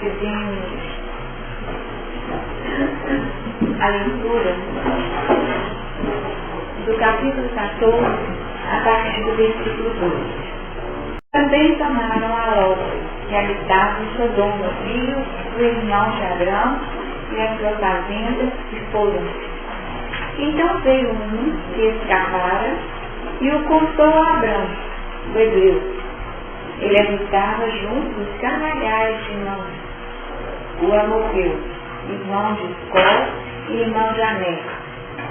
fizemos a leitura do capítulo 14, a partir do versículo 2. Também tomaram a Ló, que habitava em Sodoma, filho do irmão de Abrão, e as suas fazendas, e foram. Então veio um que escapara e o contou a Abrão, o hebreu. Ele habitava junto dos carvalhais de Mamre, o amorreu, irmão de Escol e irmão de Ané.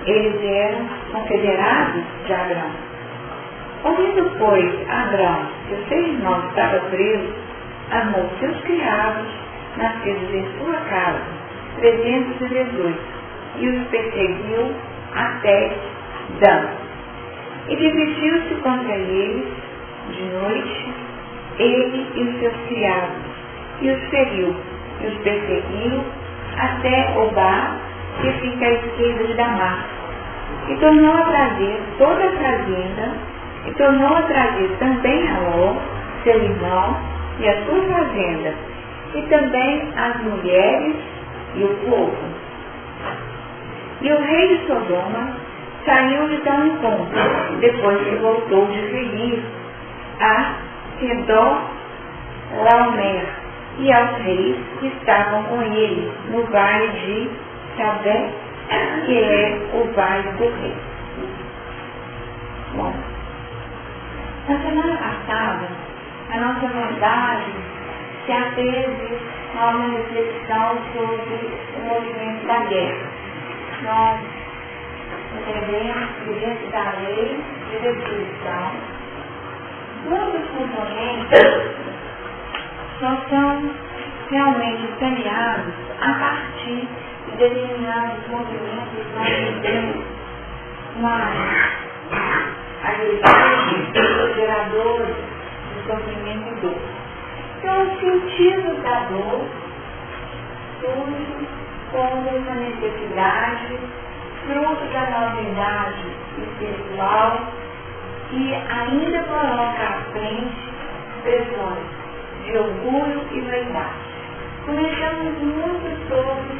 Eles eram confederados de Abrão. Ouvindo, pois, Abrão que o seu irmão estava preso, armou seus criados, nascidos em sua casa, 318, e os perseguiu até Dan. E dividiu-se contra eles de noite, ele e os seus criados, e os feriu, e os perseguiu até Obá, que fica à esquerda de Damasco. E tornou a trazer toda a fazenda, e tornou a trazer também a Ló, seu irmão, e a sua fazenda, e também as mulheres e o povo. E o rei de Sodoma saiu de tal encontro, depois que voltou de ferir a Kedorlaomer e aos reis que estavam com ele no vale de Sabé, que é o vale do rei. Bom, na semana passada, a nossa mensagem se ateve a uma reflexão sobre o movimento da guerra. Nós entendemos que dentro da lei de destruição, muitos componentes só são realmente saneados a partir de determinados movimentos mais agressivos, geradores de sofrimento e dor. Então, o sentido da dor surge como essa necessidade, fruto da novidade espiritual, que ainda coloca à frente expressões de orgulho e vaidade. Começamos muito sobre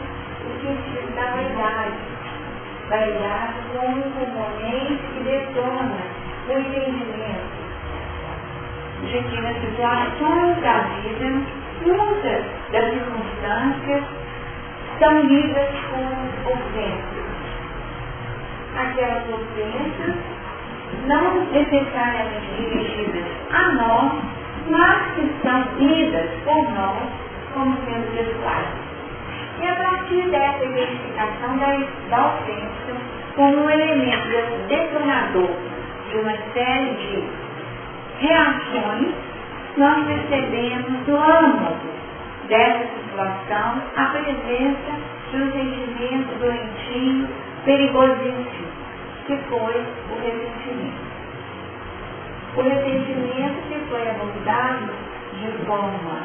o sentido da vaidade. Vaidade como um componente que detona o entendimento de que nas situações da vida, muitas das circunstâncias são lidas com ofensas. Aquelas ofensas não necessariamente dirigidas a nós, mas que são lidas por nós como sendo pessoais. E a partir dessa identificação da ofensa como um elemento detonador de uma série de reações, nós percebemos no âmago dessa situação a presença de um sentimento doentio, perigosíssimo, que foi o ressentimento. O ressentimento que foi abordado de forma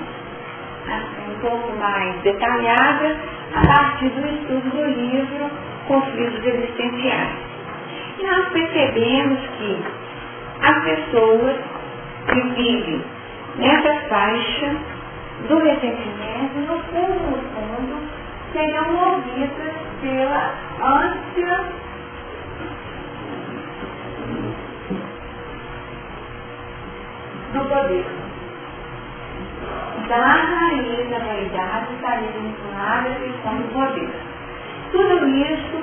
um pouco mais detalhada a partir do estudo do livro Conflitos Existenciais. E nós percebemos que as pessoas que vivem nessa faixa do ressentimento, no fundo, serão movidas pela ânsia do poder. Então, a raiz da vaidade estaria vinculada à questão do poder. Tudo isso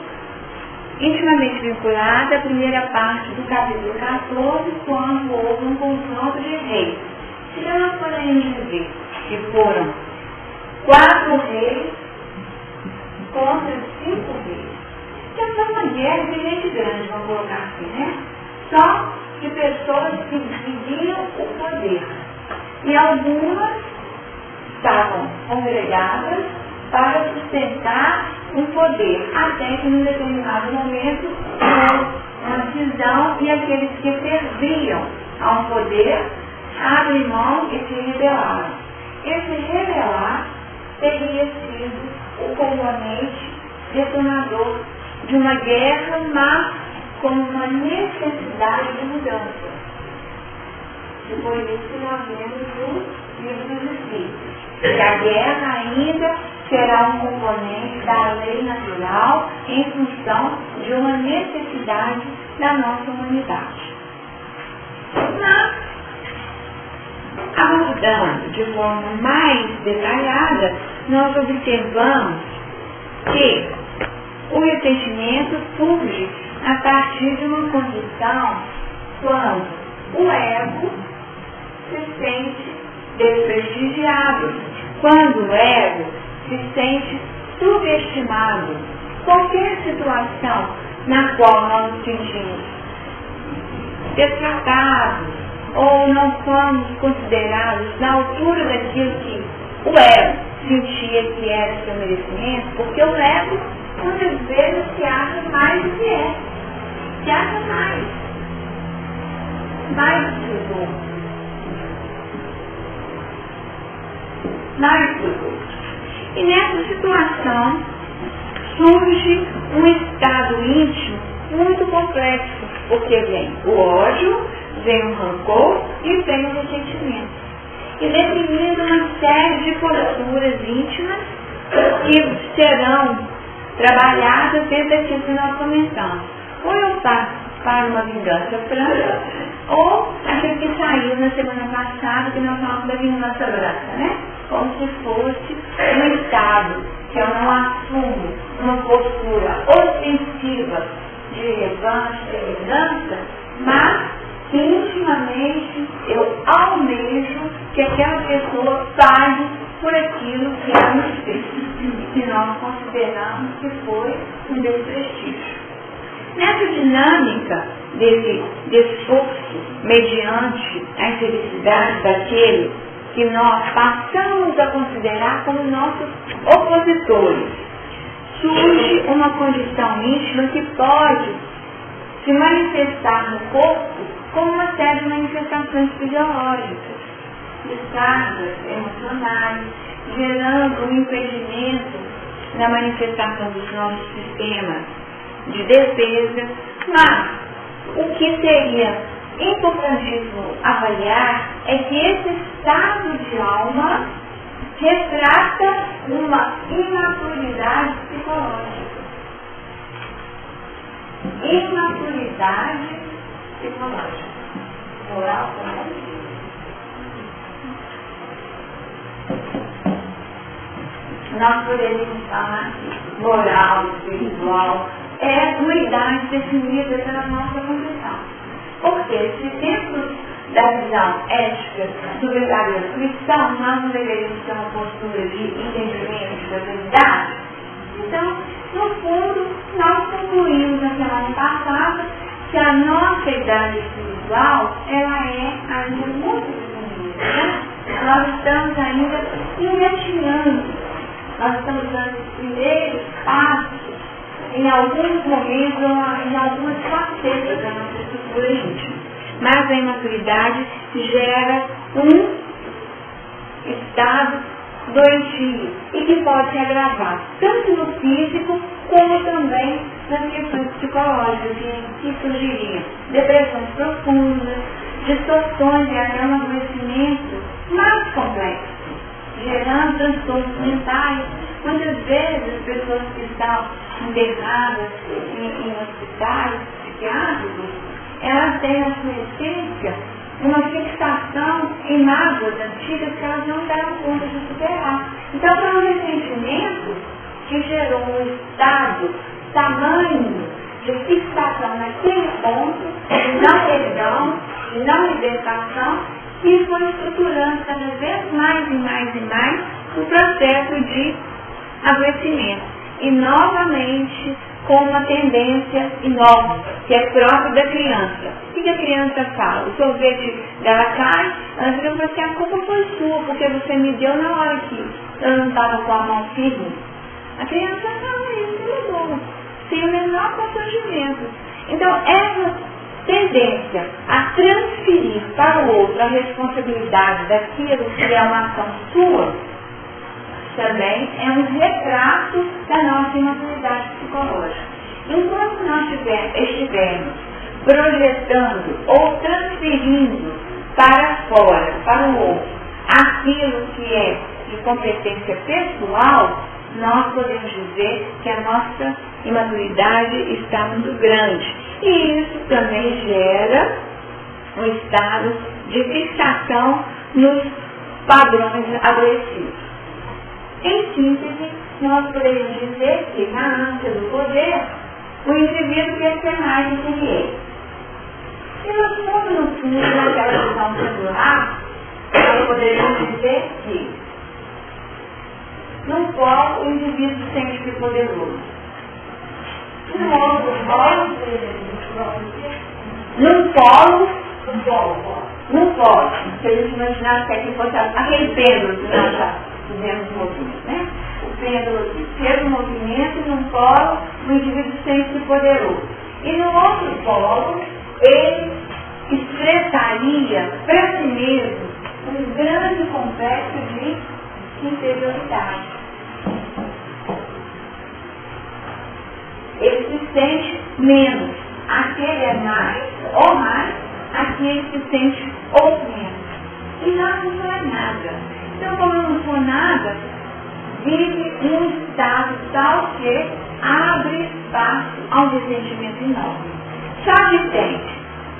intimamente vinculado à primeira parte do capítulo 14, quando houve um confronto de reis. Então, nós podemos dizer que foram 4 reis contra 5 reis. Então, foi uma guerra de gente grande, vamos colocar assim, né? Só de pessoas que dividiam o poder. E algumas estavam congregadas para sustentar um poder, até que, num determinado momento, houve uma cisão e aqueles que serviam a um poder abrem mão e se rebelaram. Esse rebelar teria sido o componente detonador de uma guerra, mas como uma necessidade de mudança. E foi isso que nós vemos no livro dos Espíritos, que a guerra ainda será um componente da lei natural em função de uma necessidade da nossa humanidade. Mas, abordando de forma mais detalhada, nós observamos que o ressentimento surge a partir de uma condição quando o ego se sente desprestigiado, quando o ego se sente subestimado. Qualquer situação na qual nós nos sentimos destratados ou não somos considerados na altura daquilo que o ego sentia que era seu merecimento, porque o ego muitas vezes se acha mais do que é, se acha mais do que os outros, mais do que os outros. E nessa situação surge um estado íntimo muito complexo, porque vem o ódio, vem o rancor e vem o ressentimento. E definindo uma série de posturas íntimas que serão trabalhadas desde aquilo que nós começamos. Ou eu passo para uma vingança franca, ou aquele que saiu na semana passada, que nós falamos da vingança branca, né? Como se fosse um estado que eu não assumo uma postura ofensiva de revanche, de vingança, mas que intimamente eu almejo que aquela pessoa pague por aquilo que ela nos fez, que nós consideramos que foi um desprestígio. Nessa dinâmica desse esforço mediante a infelicidade daquele que nós passamos a considerar como nossos opositores, surge uma condição íntima que pode se manifestar no corpo como uma série de manifestações fisiológicas, descargas emocionais, gerando um impedimento na manifestação dos nossos sistemas de defesa. Mas o que seria importantíssimo avaliar é que esse estado de alma retrata uma imaturidade psicológica. Imaturidade psicológica. Moral também. Nós poderíamos falar que moral, espiritual, é uma idade definida pela nossa condição. Porque se dentro da visão ética do verdadeiro cristão, nós não deveríamos ter uma postura de entendimento de verdade, então, no fundo, nós concluímos na semana passada que a nossa idade espiritual, ela é ainda muito definida, né? Nós estamos ainda engatinhando, nós estamos dando os primeiros passos em alguns momentos ou em algumas facetas da nossa estrutura íntima. Mas a imaturidade gera um estado doentio e que pode se agravar tanto no físico como também nas questões psicológicas, que surgiriam depressões profundas, distorções e até um adoecimento mais complexo, gerando transtornos mentais. Muitas vezes as pessoas que estão internadas em hospitais psiquiátricos, elas têm na sua essência uma fixação em mágoas antigas que elas não deram conta de superar. Então, foi um ressentimento que gerou um estado tamanho de fixação naquele ponto, de não perdão, de não libertação, que foi estruturando cada vez mais e mais e mais o processo de adoecimento. E novamente com uma tendência enorme, que é própria da criança. O que a criança fala? O sorvete dela cai, ela vira para você, a culpa foi sua, porque você me deu na hora que eu não estava com a mão firme. A criança fala isso, mudou, sem o menor constrangimento. Então, essa tendência a transferir para o outro a responsabilidade daquilo que é uma ação sua, também é um retrato da nossa imaturidade psicológica. Enquanto nós estivermos projetando ou transferindo para fora, para o outro, aquilo que é de competência pessoal, nós podemos dizer que a nossa imaturidade está muito grande. E isso também gera um estado de fixação nos padrões adoecidos. Em síntese, nós podemos dizer que na ânsia do poder, o indivíduo quer ser mais do que ele é. E no fundo, naquela visão pendular, nós poderíamos dizer que num polo o indivíduo se sente poderoso. No outro polo, se a gente imaginasse que aqui fosse aquele pêndulo que nós já fizemos o movimento, né? O pêndulo fez um movimento e num polo o indivíduo sente-se poderoso. E no outro polo, ele expressaria para si mesmo um grande complexo de inferioridade. Ele se sente menos. Aquele é mais, ou mais, aquele se sente ou menos. E nós não é nada. Então, como não for nada, vive um estado tal que abre espaço a um ressentimento enorme. Só que tem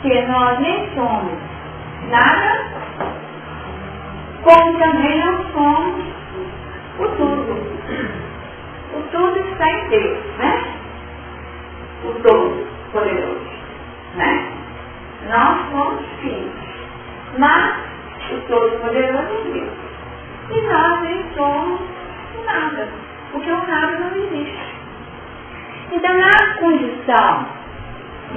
que nós nem somos nada, como também não somos o tudo. O tudo está em Deus, né? O todo poderoso, né? Nós somos filhos, mas o todo poderoso é Deus. E nós nem somos nada, porque o nada não existe. Então, na condição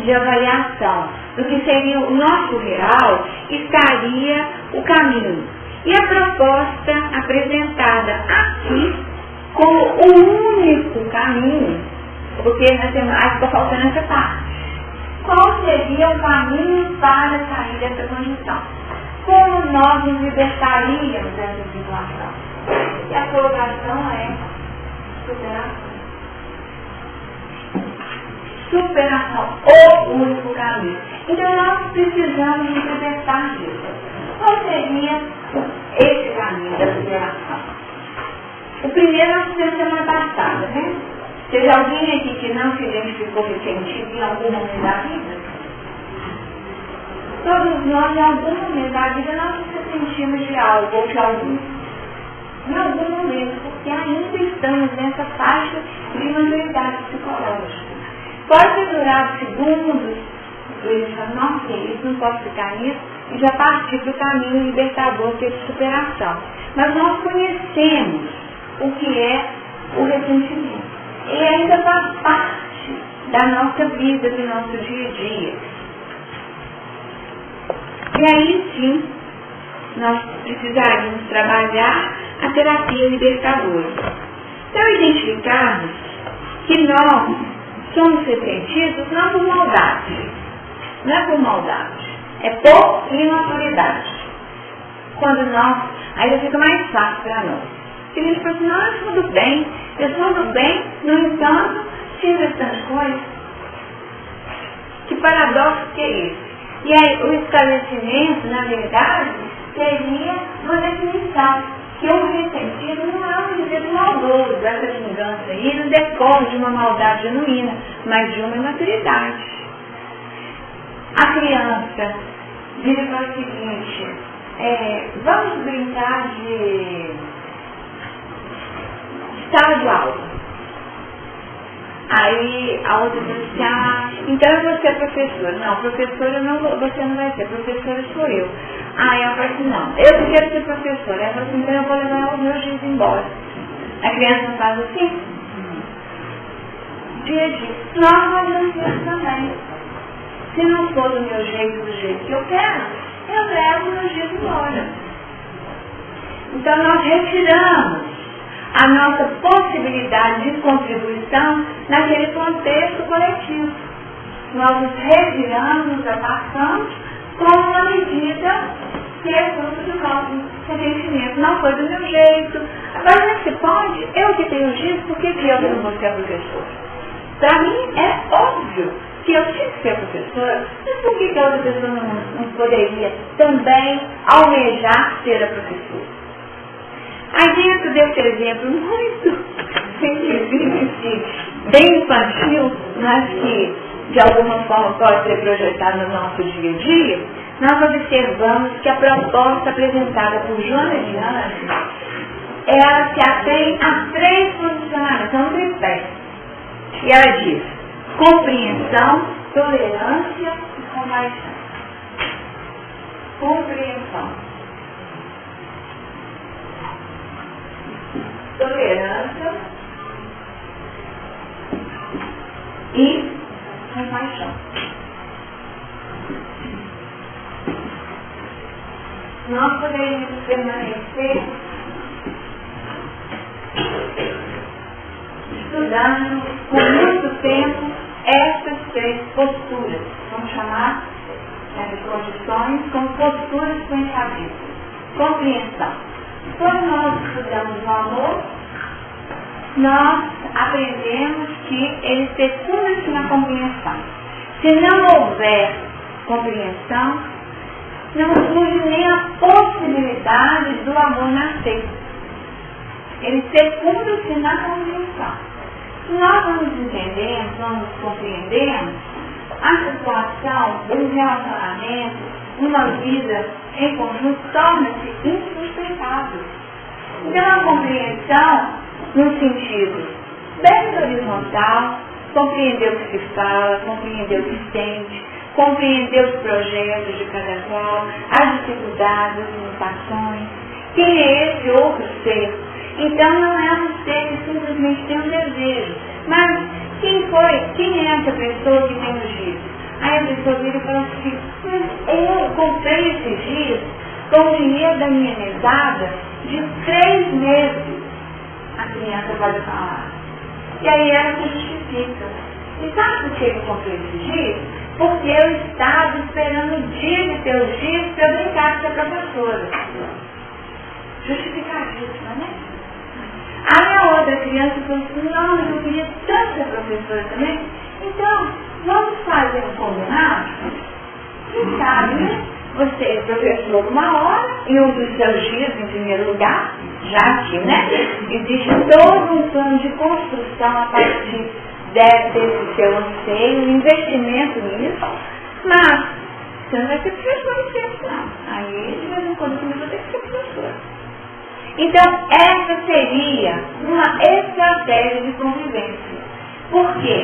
de avaliação do que seria o nosso real, estaria o caminho. E a proposta apresentada aqui como o único caminho, porque nós temos, ficou faltando essa parte. Qual seria o caminho para sair dessa condição? Como nós nos libertaríamos dessa situação? E a colocação é superação. Superação, o único caminho. Então nós precisamos nos libertar disso. Qual seria esse caminho da superação? O primeiro nós fizemos semana passada, né? Teve alguém aqui que não se identificou ressentido em algum momento da vida? Todos nós, em algum momento da vida, nós nos ressentimos de algo ou de alguém. Em algum momento, porque ainda estamos nessa faixa de maturidade psicológica. Pode ter durado segundos, eles falam, não sei, isso não pode ficar nisso, e já partir para o caminho libertador de superação. Mas nós conhecemos o que é o ressentimento. E ainda faz parte da nossa vida, do nosso dia a dia. E aí sim, nós precisaríamos trabalhar a terapia libertadora. Então, identificarmos que nós somos ressentidos não por maldade. Não é por maldade. É por imaturidade. Quando nós, aí já fica mais fácil para nós. Porque a gente fala assim, não, tudo bem, eu tudo bem, no entanto, fiz bastante coisa. Que paradoxo que é esse? E aí, o esclarecimento, na verdade, seria uma definição que o ressentido não é um indivíduo maldoso, essa vingança aí não decorre de uma maldade genuína, mas de uma imaturidade. A criança vira para o seguinte, vamos brincar de sala de aula. Aí a outra diz assim, então eu vou ser professora. Não, professora não, você não vai ser, professora sou eu. Aí ela fala assim, não, eu quero ser professora. Ela fala assim, então eu vou levar o meu giz embora. A criança faz assim. Nós fazemos isso também. Se não for do meu jeito, do jeito que eu quero, eu levo o meu giz embora. Então nós retiramos a nossa possibilidade de contribuição naquele contexto coletivo. Nós nos retiramos, nos afastamos como uma medida que é fruto do nosso ressentimento. Não foi do meu jeito. Agora, você pode, eu que tenho giz, por que eu não vou ser professora? Para mim é óbvio que eu tinha que ser professora, mas por que a outra pessoa não poderia também almejar ser a professora? Aí dentro desse exemplo muito bem infantil, mas que de alguma forma pode ser projetado no nosso dia a dia, nós observamos que a proposta apresentada por Joana de Ângeles, ela se atém a 3 posicionamentos, são tripés. E ela diz: compreensão, tolerância e compaixão. Compreensão, tolerância e compaixão. Nós poderíamos permanecer estudando por muito tempo essas 3 posturas. Vamos chamar essas condições como posturas frente à vida. Compreensão. Quando nós estudamos o amor, nós aprendemos que ele fecunda-se na compreensão. Se não houver compreensão, não surge nem a possibilidade do amor nascer. Ele fecunda-se na compreensão. Se nós não nos entendemos, não nos compreendemos, a situação do relacionamento, uma vida em conjunto, torna-se insustentável. Então, a compreensão, no sentido bem horizontal, compreender o que se fala, compreender o que se sente, compreender os projetos de cada qual, as dificuldades, as limitações. Quem é esse outro ser? Então, não é um ser que simplesmente tem um desejo, mas quem é essa pessoa que tem os dias? Aí a pessoa vira e fala assim: eu comprei esses dias com o dinheiro da minha mesada de 3 meses. A criança pode falar. E aí ela se justifica. E sabe por que eu comprei esses dias? Porque eu estava esperando o dia de ter os dias para eu brincar com a professora. Justificativa, né? Aí a outra criança falou assim: não, mas eu queria tanto ser professora também. Então, vamos fazer um combinado? Quem sabe, né? Você é professor uma hora, e um dos seus dias, em primeiro lugar, já que, né? Existe todo um plano de construção a partir desse seu anseio, um investimento nisso, mas você não vai ser professor sempre, não. Aí, de vez em quando, você vai ter que ser professor. Então, essa seria uma estratégia de convivência. Por quê?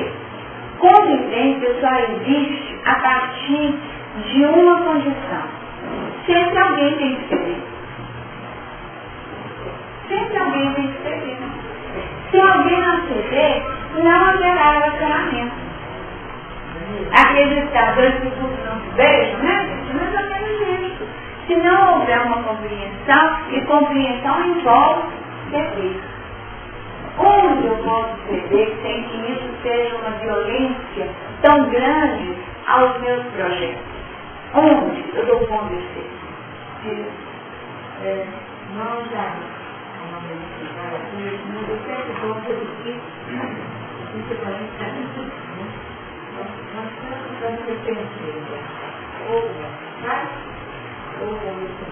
Convivência só existe a partir de uma condição. Sempre alguém tem que ceder. Sempre alguém tem que ceder. Se alguém não ceder, não haverá relacionamento. Acreditar, 2 pessoas não se beijam, né? Mais ou menos isso. Se não houver uma compreensão, e compreensão envolve ceder. Onde eu posso ceder sem que isso seja uma violência tão grande aos meus projetos? Onde eu dou conta de ser? Nós já, no certo ponto aqui, principalmente a gente, nós estamos pensando, ou faz, ou isso.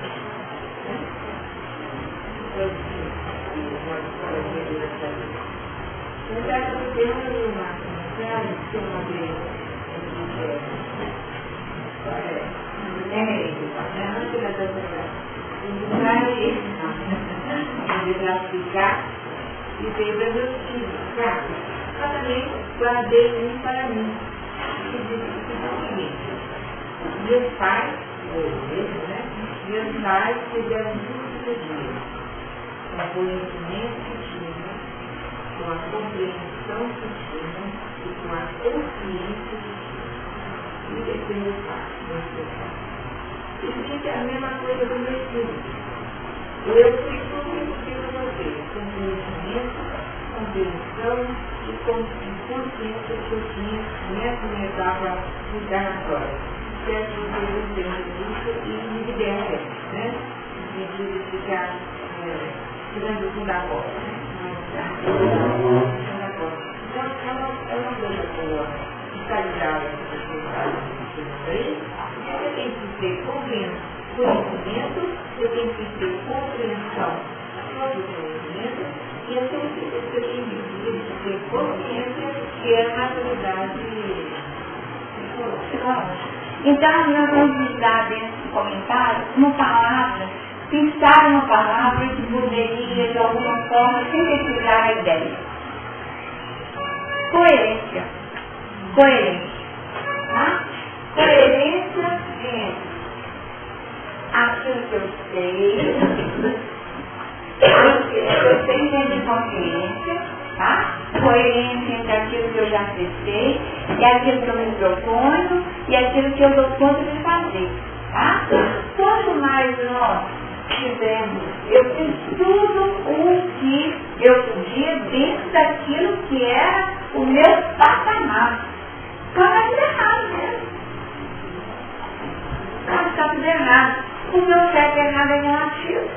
Eu já estou tendo uma série de uma vez, de classificar e ver para eu também guardei um para mim. E disse o seguinte: meus pais, meus pais fizeram tudo que podiam, com o conhecimento que tinham, com a compreensão que tinham e com a consciência que tinham. E esse é meu pai, meu pai. E disse a mesma coisa do meu filho. Eu fiz tudo isso que eu fazer, com conhecimento, compreensão e consciência que eu tinha nessa minha etapa encarnatória. Espero que vocês entendam isso e me libertem, né? No sentido de ficar tirando o fundo da porta. Então, é uma coisa boa fiscalizar essa possibilidade de vocês. Você tem que ter conhecimento, eu tenho que ter compreensão, próprio conhecimento e a certeza de indivíduo de ter consciência que é a maturidade psicológica. Então, nós vamos usar desse comentário uma palavra, pensar uma palavra que poderia, de alguma forma, sintetizar a ideia. Coerência. Coerência. Tá? Coerência entre aquilo que eu sei, eu sei entender consciência, tá? Coerência entre aquilo que eu já acessei e aquilo que eu me proponho e aquilo que eu dou conta de fazer, tá? Quanto mais nós tivermos, eu fiz tudo o que eu podia dentro daquilo que era o meu patamar. Está tudo errado mesmo. Está tudo errado. O meu certo e errado é relativo.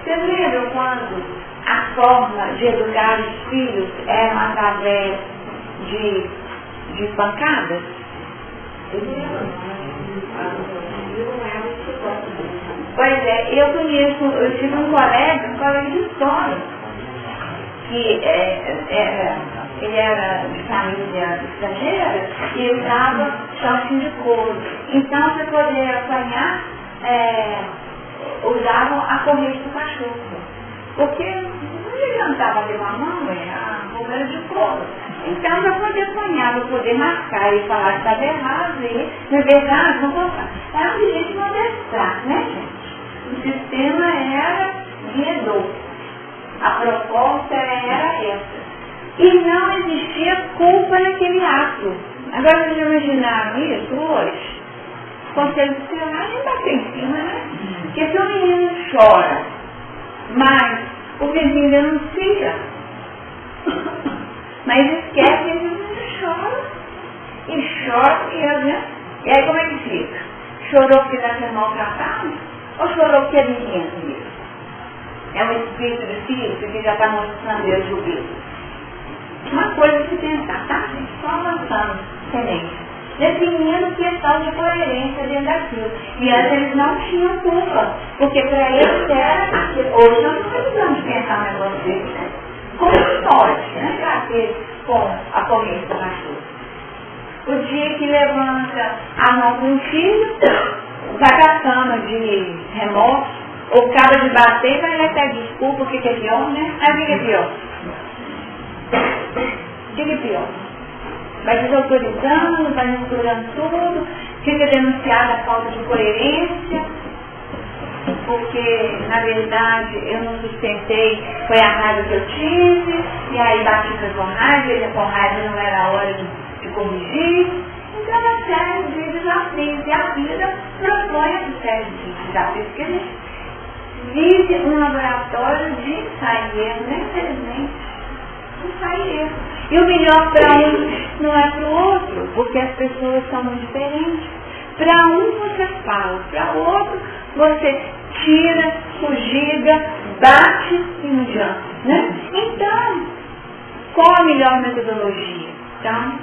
Vocês lembram quando a forma de educar os filhos era através de pancadas? Pois é, eu tive um colega de história, que ele era de família estrangeira e usava shortinho de couro. Então, para poder apanhar, usavam a corrente do cachorro. Porque não adiantava levar a mão, a roupa era de couro. Então, para poder apanhar, para poder marcar e falar que estava errado, e, na verdade, não colocar. Era um jeito de adestrar, né, gente? O sistema era guiador. A proposta era essa. E não existia culpa naquele ato. Agora, vocês imaginaram isso hoje? O conselho tutelar nem bater em cima, né? Porque se o menino chora, mas o vizinho denuncia, mas esquece que o menino chora, e aí como é que fica? Chorou porque está sendo maltratado? Ou chorou porque é vizinho mesmo? É um espírito de filho que já está mostrando Deus jubilo. Uma coisa de pensar, tá, gente? Só avançando, tenente. Definindo questão de coerência dentro daquilo. E antes eles não tinham culpa, porque para eles era. Hoje nós não precisamos pensar um negócio desse, né? Como pode, né? Bater com a corrente do cachorro. O dia que levanta a mão para um filho, vai pra cama de remorso, ou acaba de bater, vai lá pedir desculpa, o que é pior, né? Aí o que é pior? O que é pior? Vai desautorizando, vai misturando tudo, fica denunciada a falta de coerência, porque, na verdade, eu não sustentei, foi a raiva que eu tive, e aí bati com raiva, e com raiva não era a hora de corrigir. Então, é uma série de desafios, e a vida propõe essa série de desafios, porque a gente vive um laboratório de ensaio e erro, né, infelizmente. Ensaio e erro. E o melhor para um não é para o outro, porque as pessoas são muito diferentes. Para um você fala, para o outro você tira, fugiga, bate e não adianta, né? Então, qual a melhor metodologia? Então,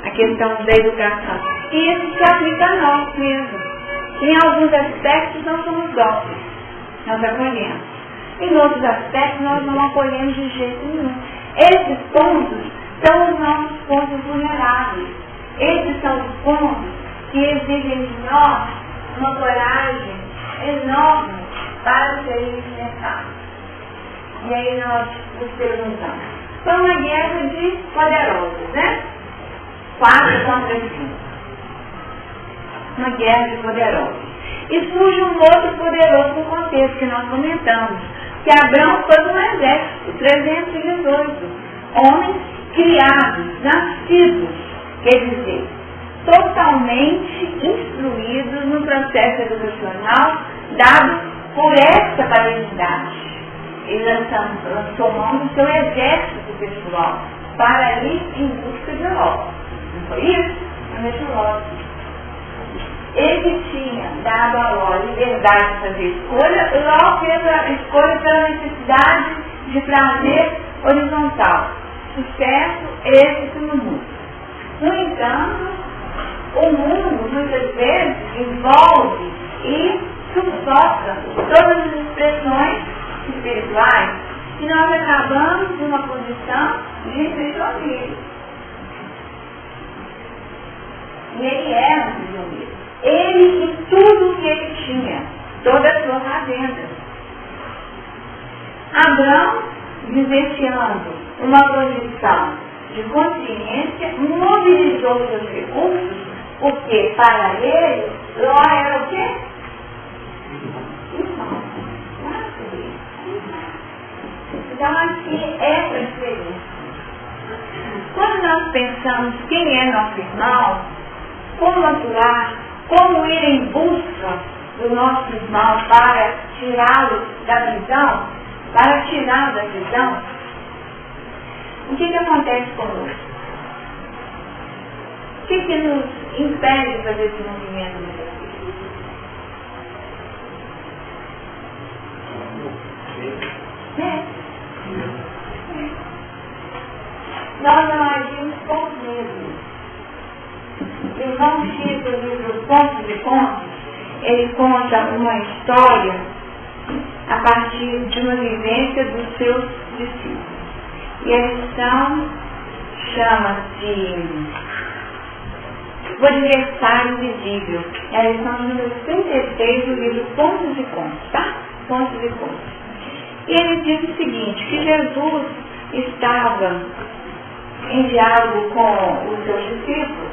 a questão da educação. E isso se aplica a nós mesmos. Em alguns aspectos nós somos dóceis, nós acolhemos. Em outros aspectos nós não acolhemos de jeito nenhum. Esses pontos são os nossos pontos vulneráveis. Esses são os pontos que exigem de nós uma coragem enorme para serem enfrentados. E aí nós nos perguntamos. Foi uma guerra de poderosos, né? 4 contra 5. Uma guerra de poderosos. E surge um outro poderoso no contexto que nós comentamos. Que Abrão foi um exército, 318 homens criados, nascidos, quer dizer, totalmente instruídos no processo educacional dado por essa paternidade. Ele lançou mão do seu exército pessoal para ir em busca de Ló. Não foi isso? Não é Ló. Ele tinha dado a Ló liberdade de fazer escolha, Ló fez a escolha pela necessidade de prazer horizontal. Sucesso, êxito no mundo. No entanto, o mundo muitas vezes envolve e sufoca todas as expressões espirituais e nós acabamos numa posição de prisioneiro. E ele era um prisioneiro. Ele e tudo que ele tinha, toda a sua fazenda. Abraão, vivenciando uma posição de consciência, mobilizou seus recursos, porque para ele, Ló era o quê? Irmão. Então, aqui essa é a diferença. Quando nós pensamos quem é nosso irmão, como atuar, como ir em busca do nosso irmão para tirá-lo da prisão, o que acontece conosco? O que nos impede de fazer esse movimento muitas vezes? Nós não agimos com medo. O irmão X do livro Contos e Contos, ele conta uma história a partir de uma vivência dos seus discípulos. E a lição chama-se O Adversário Invisível. É a lição número 36 do livro Contos e Contos, tá? Contos e Contos. E ele diz o seguinte, que Jesus estava em diálogo com os seus discípulos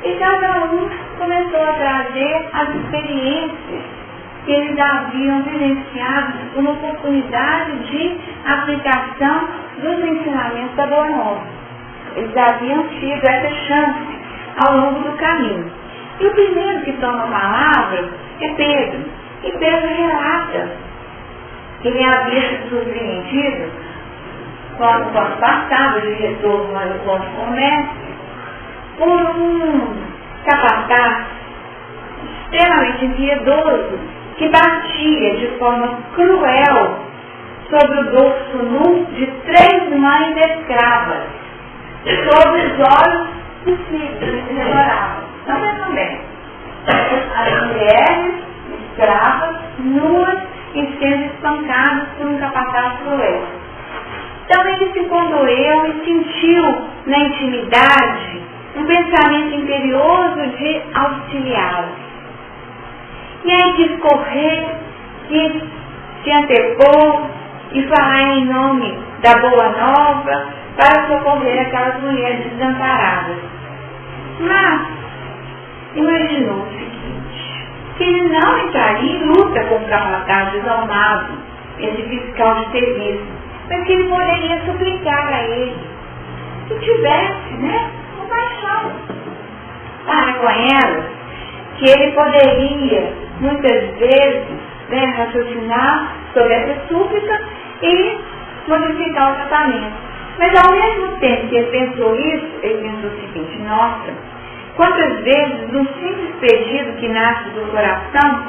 e cada um começou a trazer as experiências que eles haviam vivenciado como oportunidade de aplicação dos ensinamentos da Boa Nova. Eles haviam tido essa chance ao longo do caminho. E o primeiro que toma a palavra é Pedro. E Pedro relata que ele havia sido surpreendido quando passava de retorno ao aeroporto de comércio por um capataz extremamente impiedoso que batia de forma cruel sobre o dorso nu de 3 mães escravas, sobre os olhos dos filhos que ele devorava. Não vejam bem. As mulheres escravas, nuas e sendo espancadas por um capataz cruel. Então ele se condoeu e sentiu na intimidade um pensamento imperioso de auxiliá-lo. E aí quis correr, quis se antepor e falar em nome da Boa Nova para socorrer aquelas mulheres desamparadas. Mas imaginou o seguinte, que ele não entraria em luta com o capataz desalmado, esse fiscal de serviço, mas que ele poderia suplicar a ele que tivesse, compaixão para com ela, que ele poderia muitas vezes raciocinar sobre essa súplica e modificar o tratamento. Mas ao mesmo tempo que ele pensou isso, ele pensou o seguinte, nossa, quantas vezes um simples pedido que nasce do coração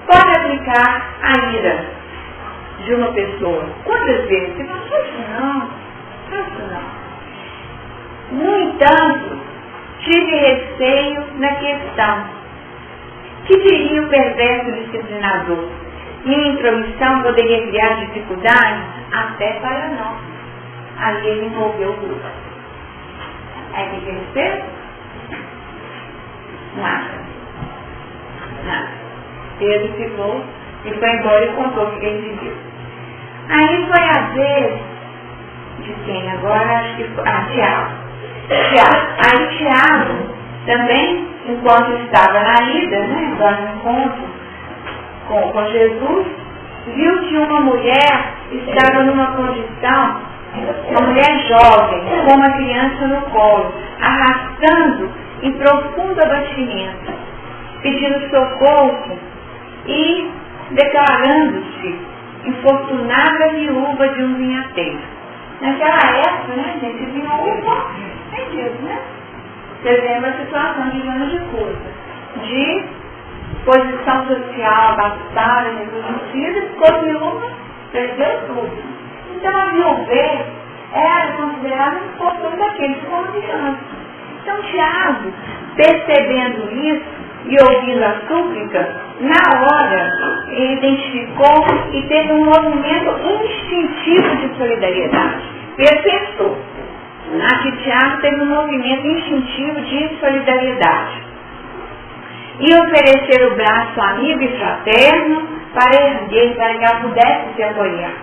pode aplicar a ira de uma pessoa? Quantas vezes? Você fala, isso não. No entanto, tive receio na questão. Que diria o perverso disciplinador? Minha intromissão poderia criar dificuldades até para nós. Ali ele envolveu o grupo. Aí o que ele fez? Nada. Pedro ficou e foi embora e contou o que ele viu. Aí foi a vez de quem agora? Acho que foi. Tiago. Aí Tiago também, enquanto estava na ida, agora no encontro com Jesus, viu que uma mulher estava numa condição, uma mulher jovem, com uma criança no colo, arrastando em profundo abatimento, pedindo socorro e declarando-se infortunada viúva de um vinhateiro. Naquela época, gente, viúva, Deus, Vocês lembram a situação de anos de curva, de posição social abastada, reconhecida, ficou viúva, perdeu tudo. Então a viuvez era considerada um fortuna daqueles que foram crianças. Então Tiago, percebendo isso e ouvindo a súplica, Na hora, ele identificou e teve um movimento instintivo de solidariedade. Ele pensou. Aqui Tiago teve um movimento instintivo de solidariedade. E oferecer o braço amigo e fraterno para erguer, para que ela pudesse se apoiar.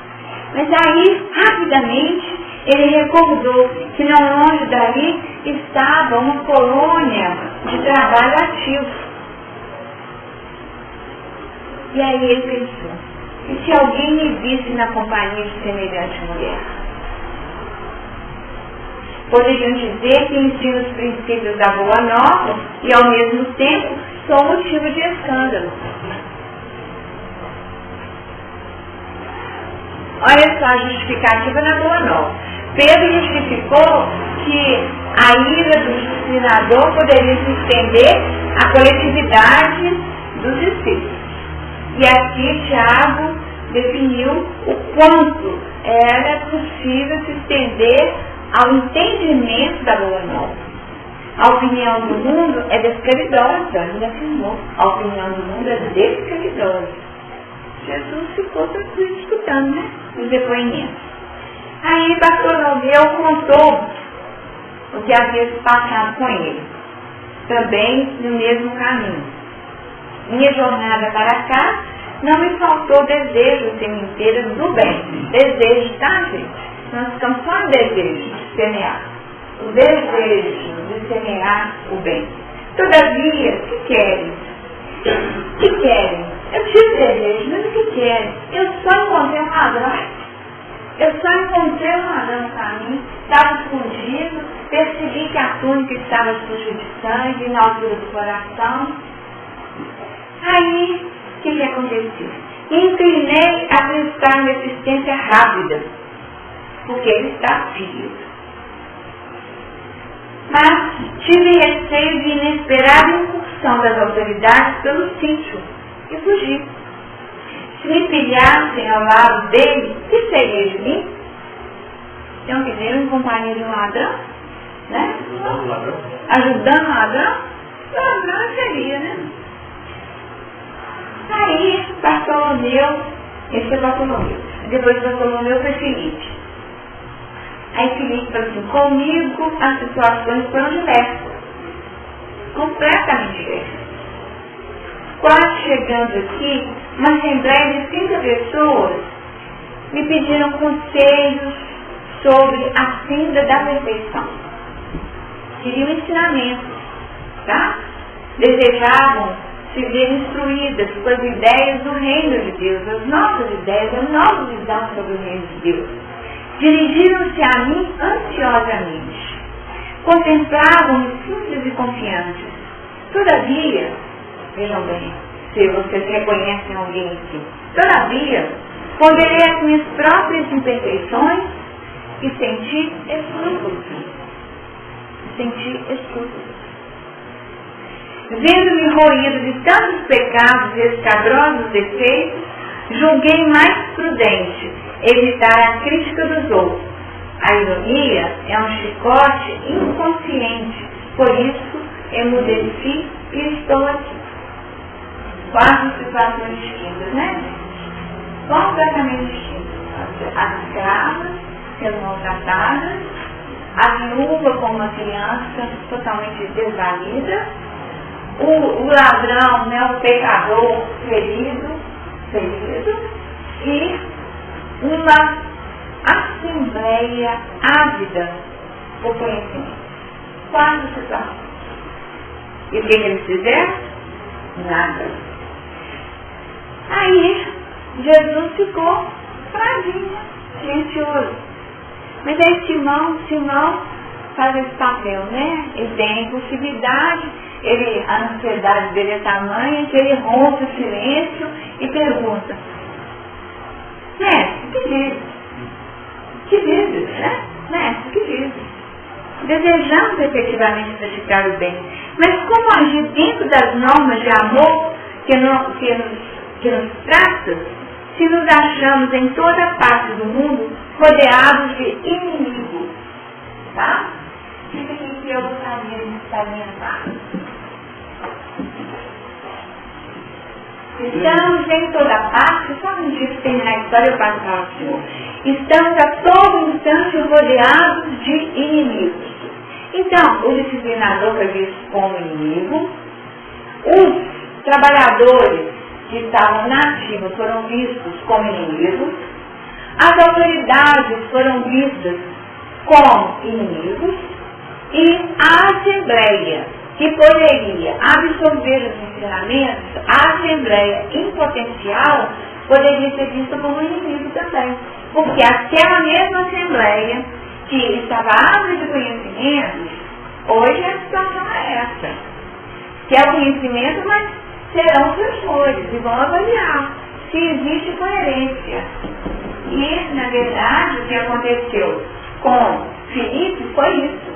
Mas aí, rapidamente, ele recordou que não longe dali estava uma colônia de trabalho ativo. E aí ele pensou, e se alguém me visse na companhia de semelhante mulher? Poderiam dizer que ensina os princípios da boa nova e ao mesmo tempo são motivo de escândalo. Olha só a justificativa na boa nova. Pedro justificou que a ira do disciplinador poderia se estender à coletividade dos discípulos. E aqui Tiago definiu o quanto era possível se estender ao entendimento da boa nova. A opinião do mundo é descredidosa, ele afirmou. A opinião do mundo é descredidosa. Jesus ficou tranquilo escutando, né? Os depoimentos. Aí Bartolomeu contou o que havia se passado com ele. Também no mesmo caminho. Minha jornada para cá não me faltou desejo o tempo inteiro do bem. Desejo, tá, gente? Nós ficamos só em desejo de semear. O desejo de semear o bem. Todavia, o que querem? O que querem? Eu tive desejo, mas o que querem? Eu só encontrei um ladrão. Eu só encontrei um ladrão no caminho, estava escondido, percebi que a túnica estava suja de sangue na altura do coração. Aí, o que aconteceu? Inclinei a acreditar na existência rápida, porque ele está vivo. Mas tive receio de inesperada incursão das autoridades pelo sítio e fugi. Se me pilhassem ao lado dele, o que seria de mim? Então, que ver em companhia de um ladrão, né? Ajudando o ladrão? Ladrão seria, né? Aí, Bartolomeu, esse é Bartolomeu. Depois de Bartolomeu foi Filipe. Aí Filipe falou assim, comigo as situações foram diversas. Completamente diversas. Quase chegando aqui, uma assembleia de 30 pessoas me pediram conselhos sobre a senda da perfeição. Queriam ensinamentos, tá? Desejavam se ver instruídas com as ideias do reino de Deus, as nossas ideias, a nova visão sobre o reino de Deus. Dirigiram-se a mim ansiosamente. Contemplavam-me simples e confiantes. Todavia, vejam bem, se vocês reconhecem alguém aqui, todavia, ponderei as minhas próprias imperfeições e senti escrúpulos. Vendo-me roído de tantos pecados e escabrosos defeitos, julguei mais prudente evitar a crítica dos outros. A ironia é um chicote inconsciente, por isso emudeci e estou aqui. Quatro situações distintas, né? Completamente distintas. As escravas sendo maltratadas, a viúva como uma criança totalmente desvalida, o ladrão, né, o pecador ferido, e uma assembleia ávida por conhecimento. Quatro situações. E o que eles fizeram? Nada. Aí, Jesus ficou fraginho, silencioso. Mas aí Simão faz esse papel, né? Ele tem a impulsividade, a ansiedade dele é tamanha que ele rompe o silêncio e pergunta, mestre, que diz? Que diz, né? Mestre, que diz? Desejamos efetivamente praticar o bem, mas como agir dentro das normas de amor que nos traça, se nos achamos em toda parte do mundo rodeados de inimigos? Tá? Isso aqui que eu gostaria de salientar. Estamos em toda parte, só um dia que terminar a história eu passo para o Senhor. Estamos a todo instante rodeados de inimigos. Então, o disciplinador foi visto como inimigo, os trabalhadores que estavam na ativa foram vistos como inimigos, as autoridades foram vistas como inimigos e a Assembleia, que poderia absorver os ensinamentos, a Assembleia em potencial poderia ser vista como inimigo também. Porque aquela mesma Assembleia que estava árvore de conhecimentos, hoje a situação é essa. Que é o conhecimento, mas serão sensores e vão avaliar se existe coerência. E, na verdade, o que aconteceu com Filipe foi isso.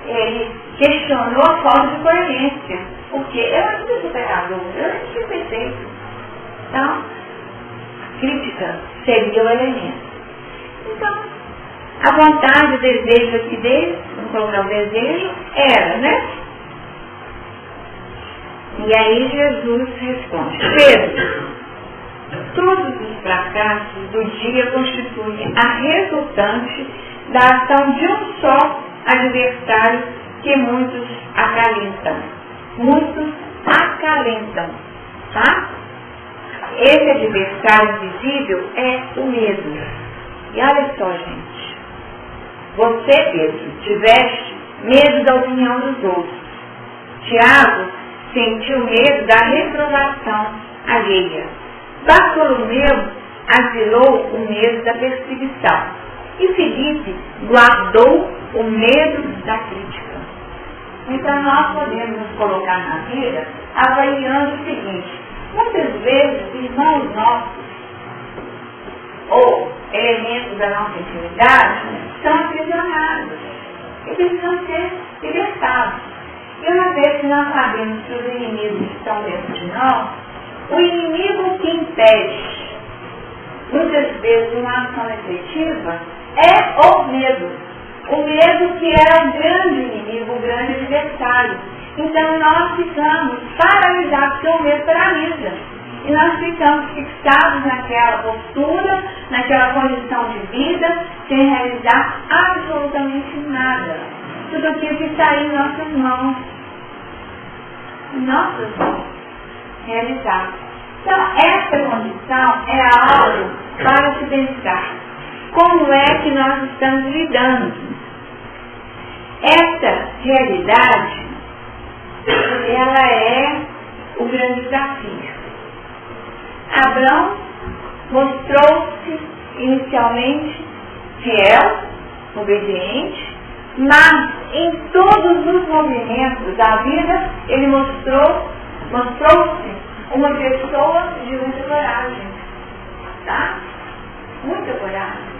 Ele questionou a falta de coerência. Porque eu não sou superador, eu não sou perfeito. Então, crítica seria o elemento. Então, a vontade, o desejo aqui dele, vamos colocar o desejo, era, né? E aí Jesus responde: Pedro, todos os fracassos do dia constituem a resultante da ação de um só adversário que muitos acalentam. Muitos acalentam, tá? Esse adversário visível é o medo. E olha só, gente. Você, Pedro, tiveste medo da opinião dos outros. Tiago sentiu medo da reprovação alheia. Bartolomeu asilou o medo da perseguição. E Filipe guardou o medo da crítica. Então nós podemos nos colocar na vida avaliando o seguinte: muitas vezes irmãos nossos ou elementos da nossa intimidade são aprisionados e precisam ser libertados. E uma vez que nós sabemos que os inimigos estão dentro de nós, o inimigo que impede muitas vezes uma ação efetiva é o medo. O medo que é o grande inimigo, o grande adversário. Então nós ficamos paralisados, porque o medo paralisa. E nós ficamos fixados naquela postura, naquela condição de vida, sem realizar absolutamente nada. Tudo aquilo que está em nossas mãos. Nossas mãos. Realizar. Então, essa condição é algo para se pensar. Como é que nós estamos lidando? Essa realidade, ela é o grande desafio. Abraão mostrou-se inicialmente fiel, obediente, mas em todos os movimentos da vida ele mostrou-se uma pessoa de muita coragem, tá? Muita coragem.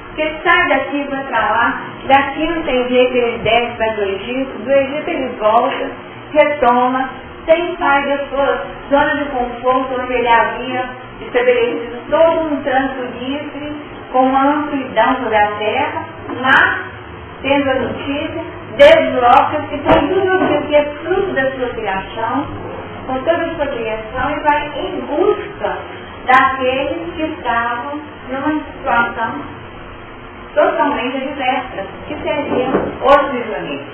Porque ele sai daqui para lá, daqui não tem jeito, ele desce para do Egito ele volta, retoma, sem sair da sua zona de conforto, onde ele havia estabelecido todo um trânsito livre, com uma amplidão sobre a terra, mas, tendo a notícia, desloca-se com tudo aquilo que é fruto da sua criação, com toda a sua criação, e vai em busca daqueles que estavam numa situação totalmente adversa, que seriam os prisioneiros.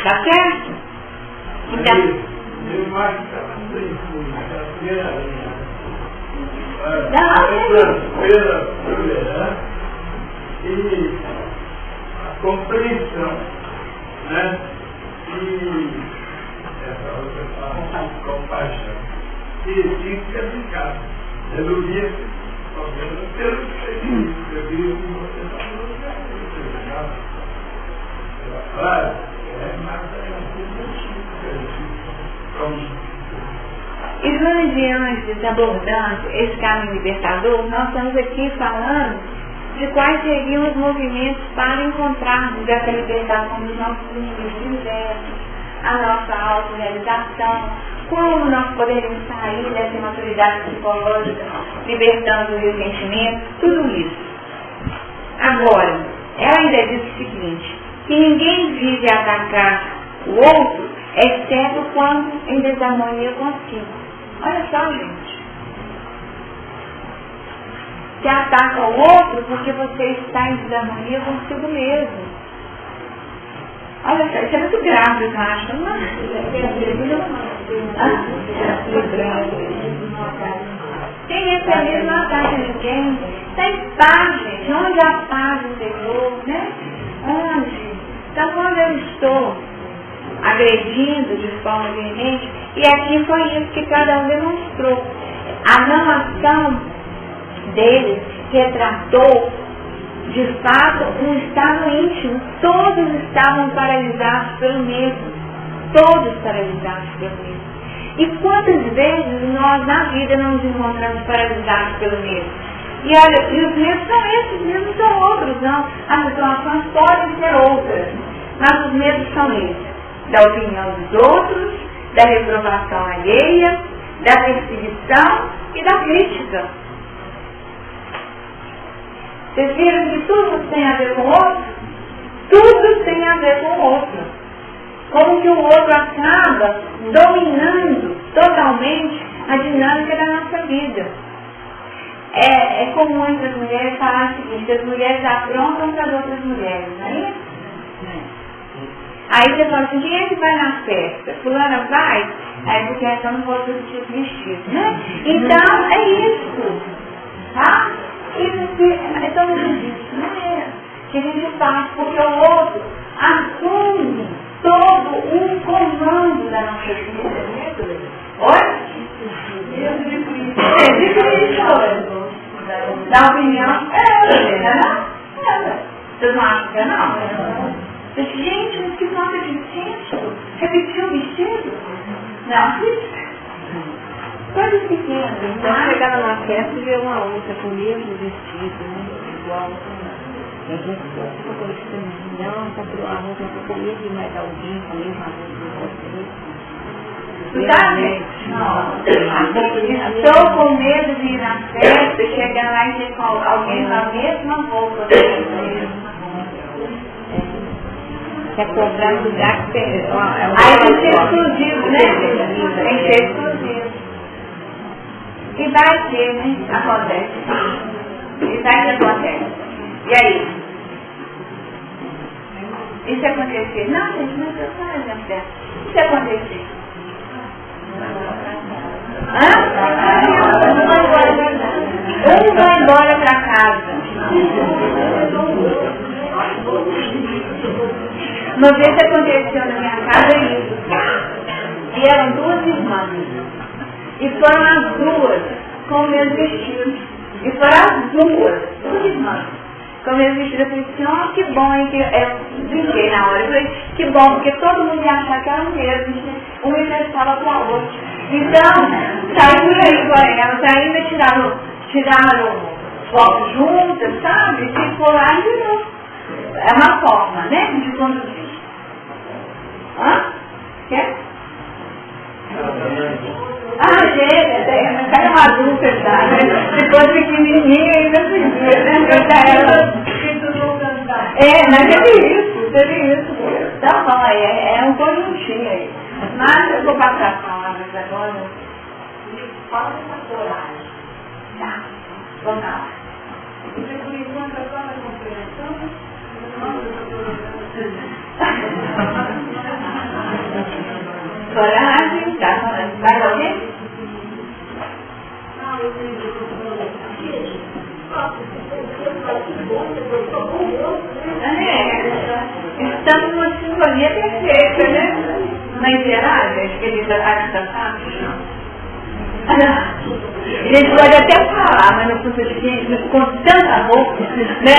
Tá certo? Então, eu acho que estava na primeira linha. Pela tolerância e a compreensão, né? E essa outra palavra, compaixão. E tinha que ser aplicado. Resolvia esse problema pelo que eu vi com você falou. Claro, e durante antes abordando esse caminho libertador, nós estamos aqui falando de quais seriam os movimentos para encontrarmos essa libertação dos nossos inimigos diversos, a nossa autorrealização, como nós poderíamos sair dessa imaturidade psicológica, libertando o ressentimento, tudo isso. Agora, ela ainda diz o seguinte, que ninguém vive a atacar o outro, exceto quando em desarmonia consigo. Olha só, gente. se ataca o outro porque você está em desarmonia consigo mesmo. Olha só, isso é muito grave, eu acho. Quem é feliz não ataca ninguém. Está em paz, gente. Onde a paz interior, né? Onde? Então, quando eu estou agredindo de forma veemente, e aqui foi isso que cada um demonstrou. A não ação deles retratou, de fato, um estado íntimo. Todos estavam paralisados pelo medo. Todos paralisados pelo medo. E quantas vezes nós na vida não nos encontramos paralisados pelo medo? E olha, e os medos são esses, mesmo são outros, não. As situações podem ser outras, mas os medos são esses. Da opinião dos outros, da reprovação alheia, da perseguição e da crítica. Vocês viram que tudo tem a ver com o outro? Tudo tem a ver com o outro. Como que o outro acaba dominando totalmente a dinâmica da nossa vida. É comum entre as mulheres falar o seguinte, que as mulheres aprontam para as outras mulheres, não é isso? Aí você fala assim, quem é que vai na festa? Fulana vai? Aí porque então não vou vestir os vestidos, né? Então, é isso. Tá? É tão isso, né? Que a gente faz, porque o outro assume todo um comando da nossa vida. Oi? Da opinião, vocês não acham que é não? Gente, mas que falta de senso. Repetiu o vestido? Não, coisas pequenas. Então chegava na festa e ver uma outra com o mesmo vestido, né? Igual. E a gente ficou com não, tá com a roupa com o mesmo mais alguém, com a mesma roupa. Estou com medo de ir na festa, chegar lá e ter alguém com a mesma roupa. Quer comprar no lugar que tem. Aí tem que ser exclusivo, né? Tem que ser exclusivo. E vai ter, né? Acontece. E vai que acontece. E aí? E se acontecer? Não, gente, não é só um exemplo dessa. E se acontecer? Um vai embora para casa. Uma vez aconteceu na minha casa isso. E eram duas irmãs. E foram as duas com o mesmo vestido. E foram as duas irmãs com o mesmo vestido. Eu falei assim, ó, que bom, hein? Eu brinquei na hora. Eu falei, que bom, porque todo mundo ia achar que era o mesmo. Uma emprestava para a outra. Então, saíram aí com elas, ainda tiraram fotos juntas, sabe? Ficou lá e virou. É uma forma, né? De conduzir. Hã? Quer? Chega, mas era uma adulta já, né? Se fosse pequenininha ainda podia, né? Eu já era... mas teve isso. Então, bom, é um conjuntinho aí. Mas eu vou passar as palavras agora. Falta essa coragem. Tá? Vamos lá. Por enquanto, só na compreensão, coragem, tá? Vai alguém? Estamos numa sintonia perfeita, né? Na interagem, acho que ele está fácil. A gente pode até falar, mas no fundo de com tanta roupa, né?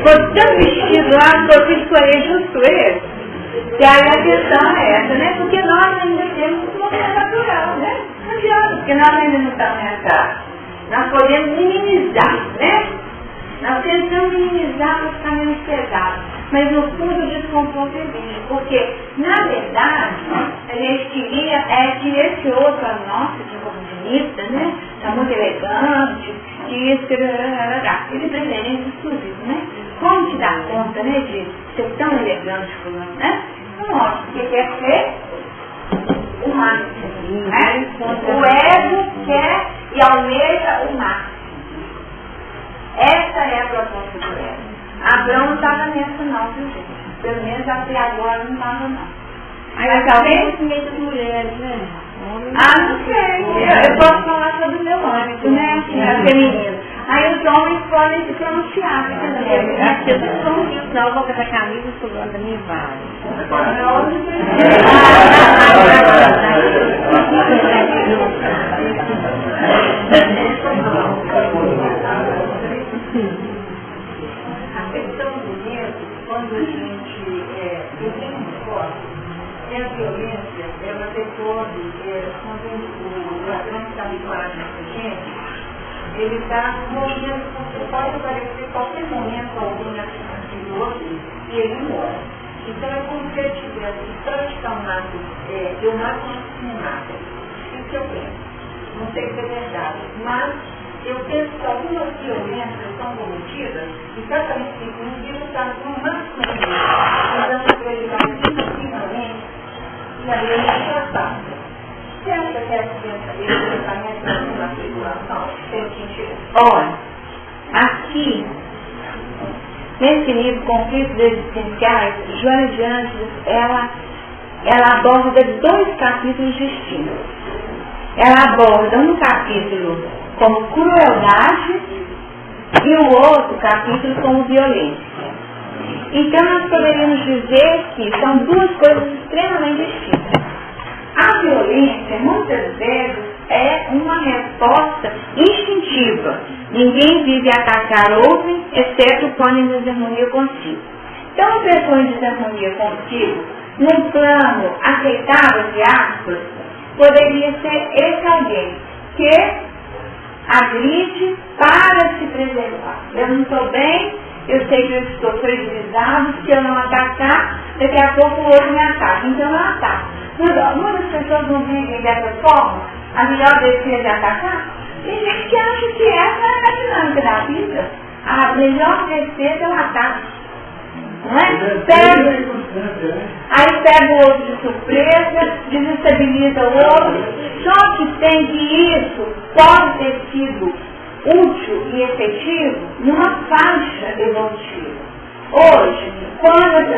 Com tanto vestido lá, eu tive que escolher justo esse. E aí a questão é essa, né? Porque nós ainda temos uma coisa natural, né? Não adianta, porque nós ainda não estamos nessa. Nós podemos minimizar, né? Nós tentamos minimizar para ficar menos pesado. Mas no fundo o desconforto existe. Porque, na verdade, a gente queria que esse outro, nossa, que bonita, né? Está muito elegante, que isso, que e de preferência exclusivo, né? Como te dá conta, né, de ser tão elegante, fulano, né? Não mostra, porque quer ser o máximo, né? O ego quer e almeja o máximo. proposta do Eva. Abraão não estava nessa não, viu, gente? Pelo menos até agora não estava não. Aí talvez muitas mulheres, né? Não sei. Eu posso falar sobre o meu âmbito, né? Feminino. Aí os homens podem se pronunciar. Acho que eu não sou um não, eu vou com essa camisa sobrando da minha vaga. A questão do medo, quando a gente tem um corpo, a violência, ela decorre, quando o ladrão está habituado nessa gente, ele está morrendo, porque pode aparecer a qualquer momento alguém na do outro e ele morre. Então é como se ele tivesse transformado, eu mato não me mata. Isso que eu penso. Não sei se é verdade, mas eu penso que algumas violências são cometidas exatamente porque o indivíduo está no máximo então ele vai infinitamente e aí ele já passa. Você acha que esse pensamento é uma situação tem sentido? Olha, aqui, nesse livro, Conflitos Existenciais, Joana de Ângeles, ela aborda 2 capítulos distintos. Ela aborda um capítulo como crueldade e o outro capítulo como violência. Então, nós poderíamos dizer que são 2 coisas extremamente distintas. A violência, muitas vezes, é uma resposta instintiva. Ninguém vive a atacar outro, exceto quando em desarmonia consigo. Então, uma pessoa em desarmonia consigo, num plano aceitável, de aspas, poderia ser esse alguém que agride para se preservar. Eu não estou bem, eu sei que eu estou fragilizado, se eu não atacar, daqui a pouco o outro me ataca. Então eu não ataco. Muitas pessoas não vivem dessa forma, a melhor defesa é atacar. Tem gente que acha que essa é a dinâmica da vida. A melhor defesa é o ataque. Não é? Aí pega o outro de surpresa, desestabiliza o outro. Só que tem que isso pode ter sido útil e efetivo numa faixa evolutiva. Hoje, quando hoje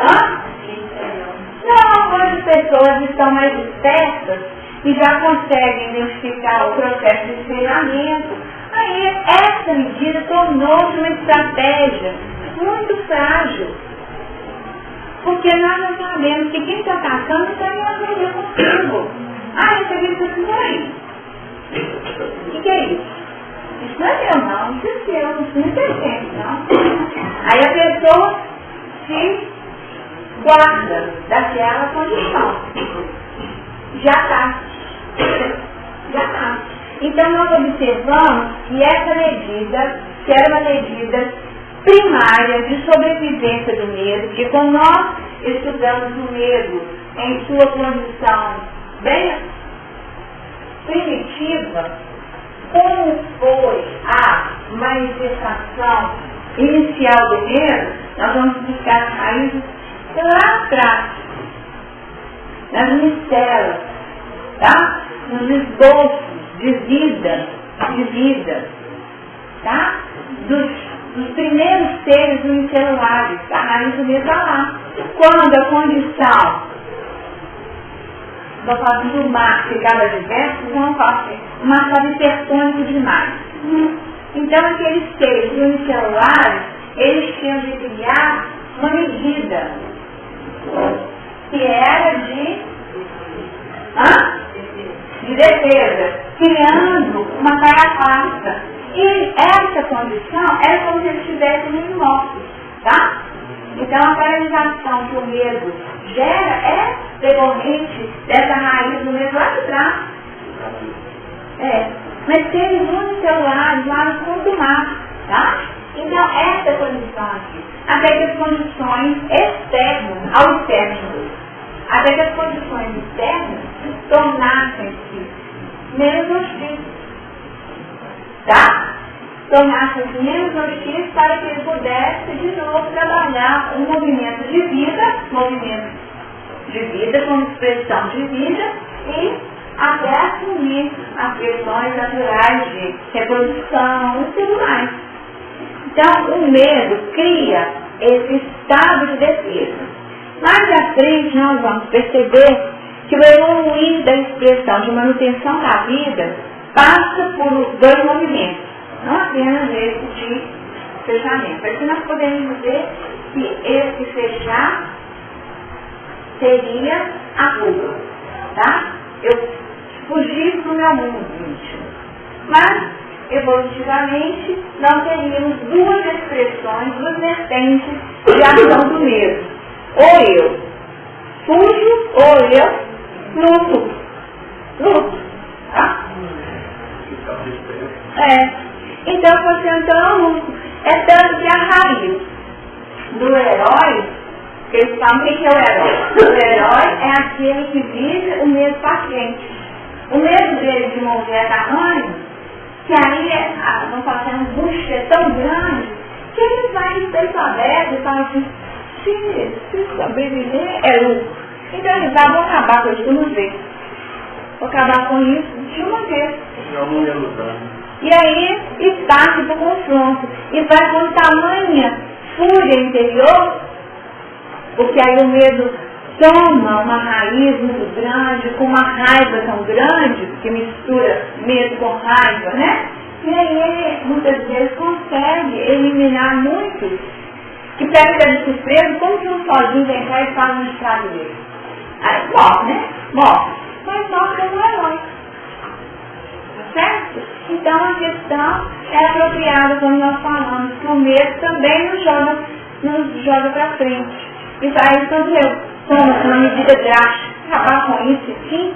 as pessoas estão mais espertas e já conseguem identificar o processo de treinamento. Aí essa medida tornou-se uma estratégia muito frágil. Porque nós não sabemos que quem está atacando está em harmonia consigo. Esse aqui está assim, aí. O que é isso? Isso não é meu não, isso é seu, isso não pertence não. Aí a pessoa se guarda daquela condição. Já está. Então nós observamos que essa medida, que era uma medida primária de sobrevivência do medo, porque quando nós estudamos o medo em sua condição bem primitiva, como foi a manifestação inicial do medo, nós vamos buscar as raízes lá atrás, nas mistelas, tá? Nos esboços de vida, tá? Dos primeiros seres unicelulares, a raiz do medo está lá. Quando a condição do mar ficava diverso, não pode ser. O mar estava hipertônico demais. Então aqueles seres unicelulares, eles tinham de criar uma medida que era de defesa, criando uma carapaça. E essa condição é como se eles estivessem imóveis, tá? Então a paralisação que o medo gera é decorrente dessa raiz do medo lá de trás. Mas seres unicelulares lá no fundo do mar, tá? Então essa condição aqui, até que as condições externas, ao externo, até que as condições externas tornassem-se menos hostis, tá? Tornassem-se menos hostis para que ele pudesse de novo trabalhar um movimento de vida como expressão de vida e até assumir as questões naturais de reprodução e tudo mais. Então, o medo cria esse estado de defesa. Mais à frente, nós vamos perceber que o evoluir da expressão de manutenção da vida passa por dois movimentos, não apenas esse de fechamento. Aqui nós podemos dizer que esse fechar seria a fuga, tá? Eu fugir do meu mundo íntimo. Mas, evolutivamente, nós teríamos duas expressões, duas vertentes de ação do medo. Ou eu fujo, ou eu luto. Tá? Então, você então luto. É tanto que a raiz do herói, que eles falam, o que é o herói? O herói é aquele que vive o medo paciente. O medo dele de morrer é tamanho, que aí, vamos falar assim, a angústia é tão grande, que ele vai de peito aberto e fala assim, se sobreviver é lucro. Então ele vai, vou acabar com isso de uma vez. Vou acabar com isso de uma vez. Não ia lutar. E aí, parte para o confronto. E vai com tamanha fúria interior, porque aí o medo toma uma raiz muito grande, com uma raiva tão grande, que mistura medo com raiva, né? E aí ele, muitas vezes, consegue eliminar muitos que pega de surpresa, como que um sozinho vem cá e faz um estrago dele. Aí morre, né? Morre. Mas morre como herói. Certo? Então a questão é apropriada quando nós falamos que o medo também nos joga para frente. E aí quando eu tomo uma medida drástica, acabar com isso aqui,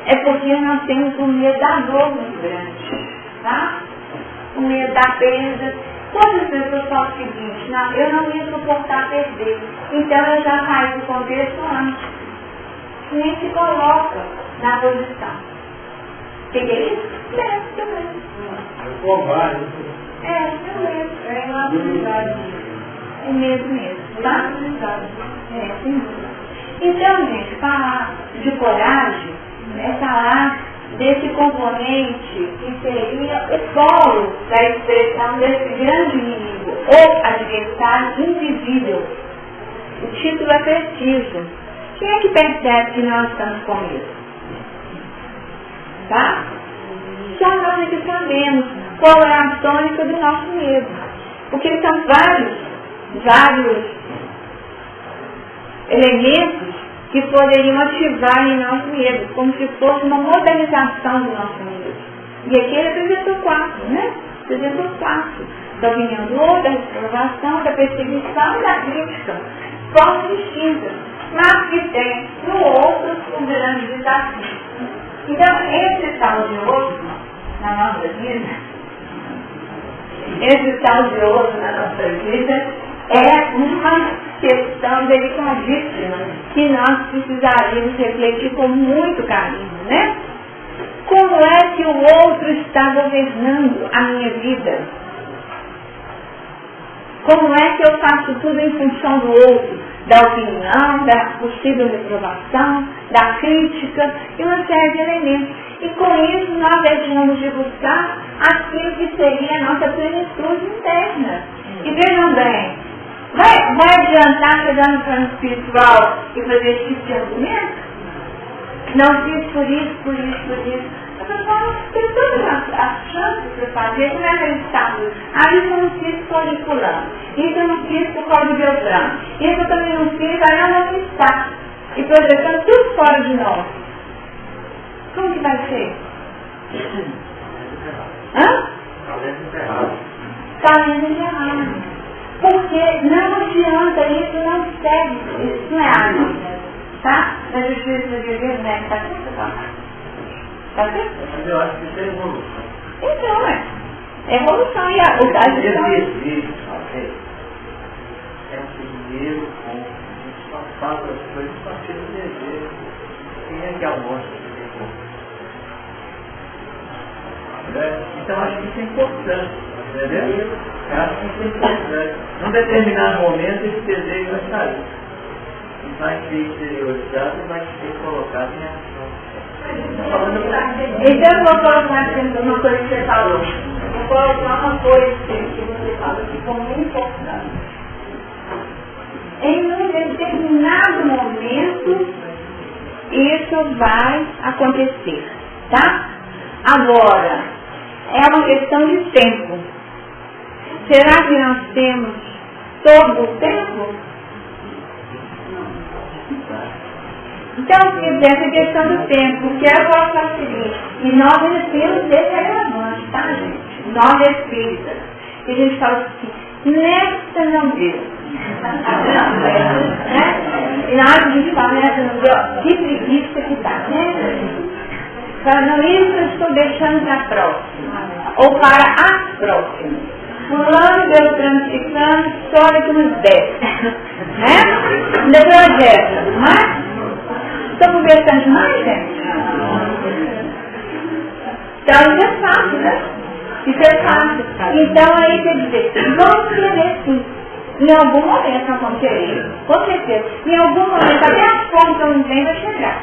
é porque nós temos o medo da dor muito grande. Tá? O medo da perda. Quando as pessoas falam o seguinte, não, eu não ia suportar perder, então eu já saí do contexto antes. Nem se coloca na posição. O que é isso? Medo também. É covarde. É imaturidade. É medo mesmo, tá? Sem dúvida. Então, gente, falar de coragem é falar desse componente que seria o polo da expressão desse grande inimigo, ou adversário invisível. O título é preciso. Quem é que percebe que nós estamos com medo? Tá? Só nós é que sabemos qual é a tônica do nosso medo. Porque são vários elementos que poderiam ativar em nosso medo, como se fosse uma modernização do nosso medo. E aqui ele apresentou 4, né? Apresentou 4. Da opinião do outro, da reprovação, da perseguição e da crítica. Formas distintas, mas que tem no outro um grande desafio. Então, esse tal de outro na nossa vida, é uma questão delicadíssima que nós precisaríamos refletir com muito carinho, né? Como é que o outro está governando a minha vida? Como é que eu faço tudo em função do outro? Da opinião, da possível reprovação, da crítica e uma série de elementos. E com isso nós deixamos de buscar aquilo que seria a nossa plenitude interna. E vejam bem, vai adiantar chegar no plano espiritual e fazer esse tipo de argumento? Não fiz por isso. A pessoa tem todas as chances de fazer, como é que ele está? Isso eu não fiz por fulano, isso eu não fiz por causa do Beltrano, isso eu também não fiz, aí eu não fiz tá. E projetando tudo fora de nós. Como que vai ser? Talento errado. Porque não adianta, isso não segue, isso não é água. Tá? Na justiça do divino, né? Tá certo? Tá certo? Mas eu acho que isso é evolução. Então, é evolução e a desejo, é um primeiro ponto. A gente só faz as coisas a partir do desejo. Quem é que almoça esse desejo? Então, acho que isso é importante. Entendeu? Eu acho que isso é importante. Num determinado momento, esse desejo vai sair. E vai ser exteriorizado e vai ser colocado em ação. Então eu vou colocar uma coisa que você falou. Vou colocar uma coisa que você falo aqui como importante. Em um determinado momento, isso vai acontecer, tá? Agora, é uma questão de tempo. Será que nós temos todo o tempo? Então, essa questão do tempo, o que eu posso falar o seguinte, e nós ainda temos esse relevante, tá, gente? Nós espíritas. E a gente fala assim, nessa não deu. Né? E na hora que a gente fala nessa não deu, que preguiça que tá, né? Para não isso eu estou deixando para a próxima, ou para as próximas. Fulano, Beltrano, Ciclano, só daqui nos 10. Né? Ainda projeta, não é? Estou conversando demais, gente? Então isso é fácil, né? Isso é fácil. Então aí quer dizer, vamos querer sim. Em algum momento nós vamos querer, com certeza. Em algum momento, até a fome que eu não tenho vai chegar.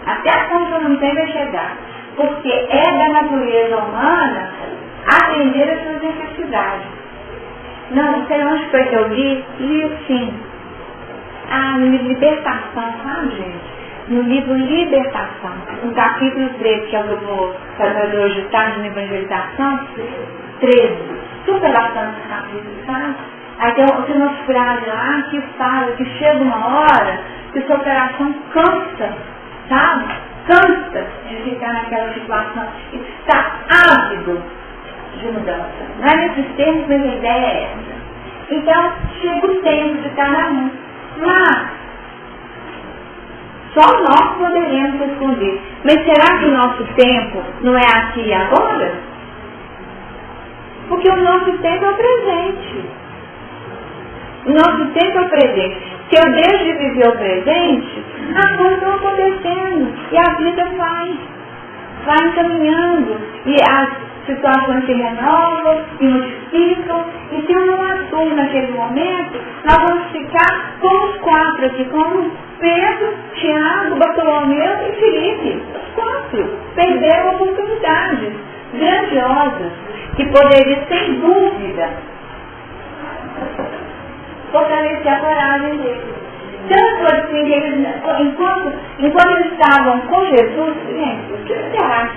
Até a fome que eu não tenho vai chegar. Porque é da natureza humana atender as suas necessidades. Não sei onde foi que eu li assim. No livro Libertação, sabe, gente? No livro Libertação, no capítulo 13, que é o que eu vou fazer hoje, tá? De evangelização, 13. Super bastante esse capítulo, sabe? Aí tem uma frase lá que fala que chega uma hora que o seu coração cansa, sabe? Cansa de ficar naquela situação e está ávido de mudança. Não é nesses termos, mas a ideia é essa. Então, chega o tempo de cada um. Mas, só nós poderemos responder. Mas será que o nosso tempo não é aqui e agora? Porque o nosso tempo é o presente. O nosso tempo é o presente. Se eu deixo de viver o presente, as coisas estão acontecendo. E a vida vai encaminhando. E as situações se renovam, se modificam. E se eu não atuo naquele momento, nós vamos ficar como os 4 aqui, como Pedro, Tiago, Bartolomeu e Felipe. Os 4 perderam oportunidades grandiosas que poderiam, sem dúvida, fortalecer a coragem deles. Tanto assim que eles, enquanto eles estavam com Jesus, gente, o que será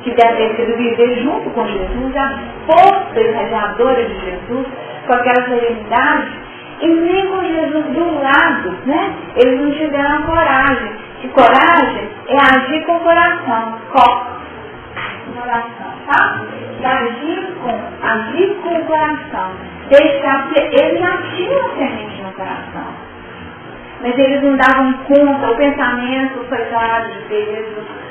que deve ter sido viver junto com Jesus, a força irradiadora de Jesus, com aquela serenidade, e nem com Jesus do lado, né? Eles não tiveram coragem. E coragem é agir com o coração, tá? E agir com o coração. Deixar que eles já tinham semente no coração. Mas eles não davam conta, o pensamento foi claro de Pedro.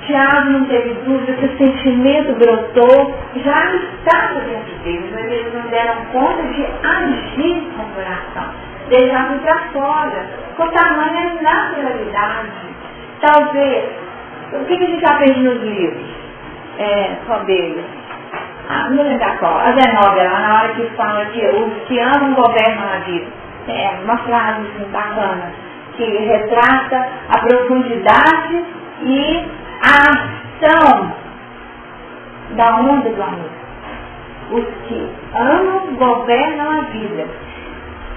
Tiago não teve dúvida que o sentimento brotou, já estava dentro deles, mas eles não deram conta de agir com o coração. Deixavam para fora, com tamanha naturalidade. Talvez, o que a gente aprende nos livros? Qual deles? Não lembro da qual, a 19, lá na hora que fala que os que amam governam a vida. Uma frase assim, bacana, que retrata a profundidade e a ação da onda do amor. Os que amam governam a vida.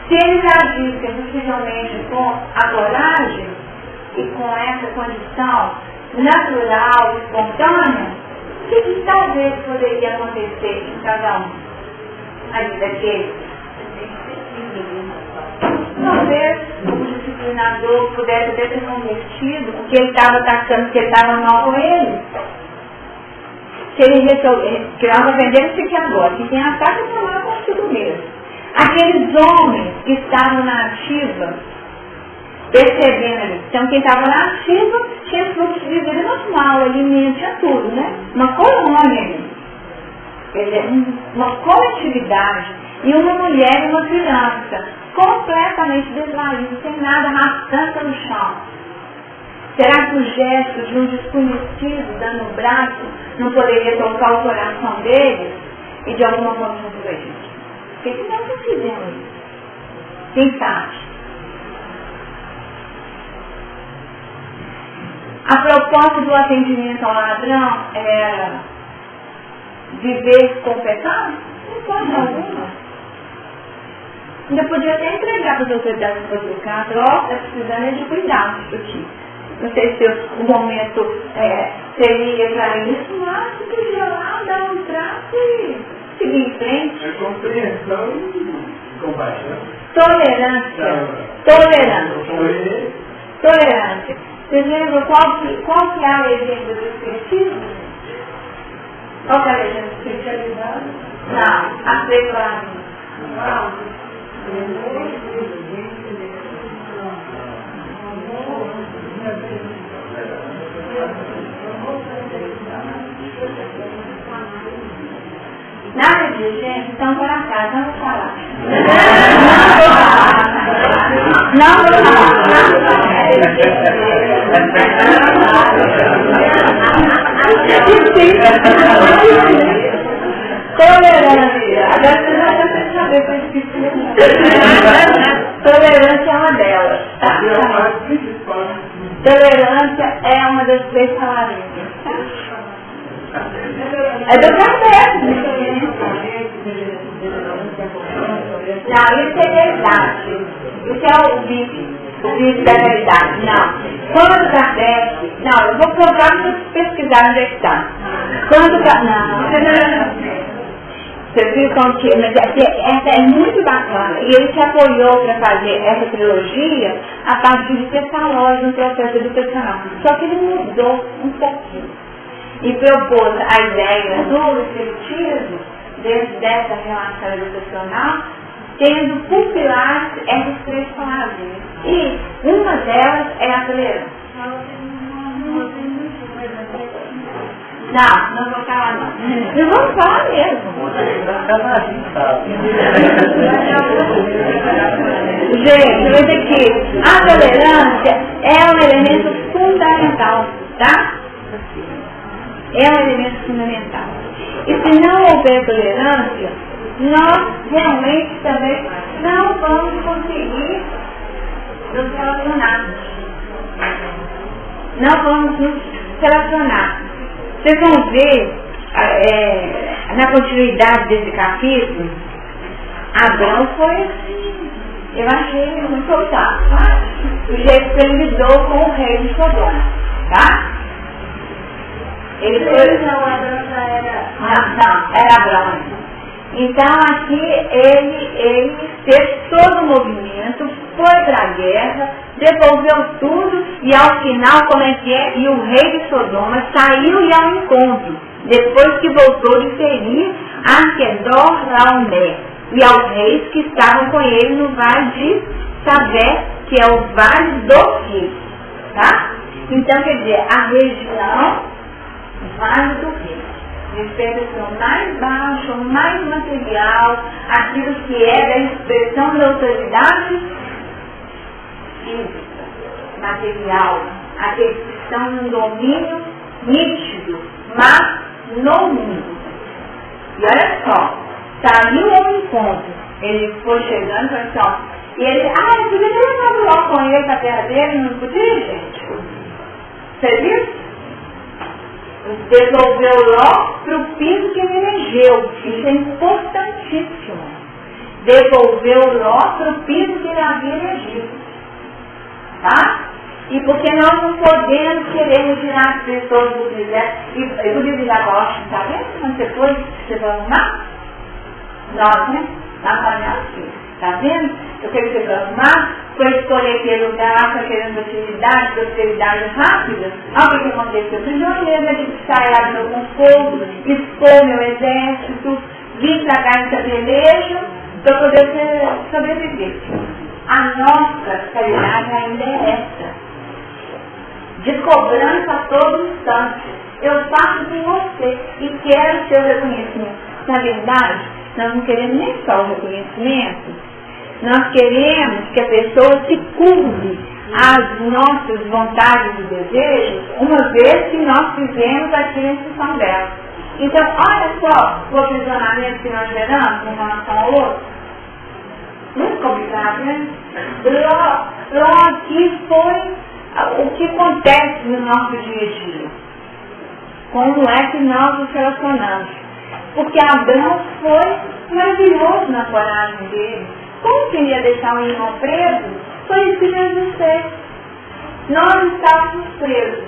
Se eles agissem possivelmente com a coragem e com essa condição natural, espontânea, o que talvez poderia acontecer em cada um? A vida deles. Talvez o disciplinador pudesse ter se convertido, porque ele estava atacando, porque ele estava mal com ele. Se ele resolver, que nós aprendemos isso aqui agora, que quem ataca é mal consigo mesmo. Aqueles homens que estavam na ativa, percebendo ali, então quem estava na ativa tinha fluxo de vida normal, alimento, tinha tudo, né? Uma colônia ali. Quer dizer, uma coletividade. E uma mulher e uma criança, completamente desvalidas, sem nada, arrastando pelo chão. Será que o gesto de um desconhecido dando o braço não poderia tocar o coração deles e de alguma forma resolver isso? Por que nós não fizemos isso? Quem sabe? A proposta do atendimento ao ladrão era viver com o pecado? Não pode alguma. Ainda podia até entregar para as autoridades públicas, ó, está precisando de cuidado disso aqui. Não sei se o momento seria para isso, mas podia lá dar um traço e seguir em frente. É compreensão e compaixão. Tolerância. Tolerância. Vocês lembram qual que é a legenda do Espiritismo? Qual que é a legenda do Espiritismo? Não, a prevalência. Nada disso, gente, então para cá, não vou falar. Não vou falar. Tolerância. Agora você não vai saber que eu esqueci. Tolerância é uma delas. Tá? Tolerância é uma das 3 palavras. É do café. Não, isso é verdade. Isso é o vício da realidade. Não. Quando Kardec... Não, eu vou provar para vocês pesquisarem onde é que está. Quando Kardec... Vocês viram que... Mas essa é muito bacana. E ele se apoiou para fazer essa trilogia a partir de Pestalozzi no processo educacional. Só que ele mudou um pouquinho. E propôs a ideia do espiritismo, dentro dessa relação educacional, tendo por pilar essas 3 palavrinhas. E uma delas é a tolerância. Não vou falar não. Não vamos falar mesmo. Gente, mas aqui, a tolerância é um elemento fundamental, tá? É um elemento fundamental. E se não houver tolerância, nós realmente também não vamos conseguir nos relacionar. Não vamos nos relacionar. Vocês vão ver, na continuidade desse capítulo, Abrão foi assim. Eu achei muito ousado, tá? O jeito que ele lidou com o rei de Sodoma, tá? Ele foi... Não, era Abrão. Então aqui ele fez todo o movimento, foi para a guerra, devolveu tudo e ao final, como é que é? E o rei de Sodoma saiu-lhe ao encontro, depois que voltou de ferir Arquedor Laomé e aos reis que estavam com ele no vale de Sabé, que é o vale do Rio, tá? Então quer dizer, a região vale do Rio. De expressão mais baixa, mais material, aquilo que é da expressão da autoridade física, material, aqueles que estão num domínio nítido, mas no mundo. E olha só, saiu ao encontro, ele foi chegando e falou assim, ó, e ele, eu podia ter levado logo com ele para a terra dele, não podia, gente? Você viu? Devolveu Ló para o piso que ele elegeu. Isso é importantíssimo. Devolveu Ló para o piso que ele havia elegido. Tá? E porque nós não podemos querer retirar as pessoas do deserto. E o livro da Rocha, tá vendo? Quando você vai arrumar? Nós, né? Na manhã, sim. Tá vendo? Eu quero que você vai arrumar. Foi escolher aquele lugar, foi querendo utilidade, prosperidade rápida. Olha o que aconteceu. Eu mesmo tive que sair do meu fogo, expor meu exército, vir para cá em pelejo para poder sobreviver. A nossa realidade ainda é essa. De cobrança a todo instante. Eu faço por você e quero seu reconhecimento. Na verdade, nós não queremos nem só o reconhecimento. Nós queremos que a pessoa se curve às nossas vontades e desejos, uma vez que nós fizemos aquilo em função dela. Então, olha só o aprisionamento que nós geramos em relação ao outro. Muito complicado, né? Ló aqui foi o que acontece no nosso dia a dia. Como é que nós nos relacionamos? Porque Abrão foi maravilhoso na coragem dele. Como que ele ia deixar o irmão preso? Foi isso que Jesus fez. Nós estávamos presos.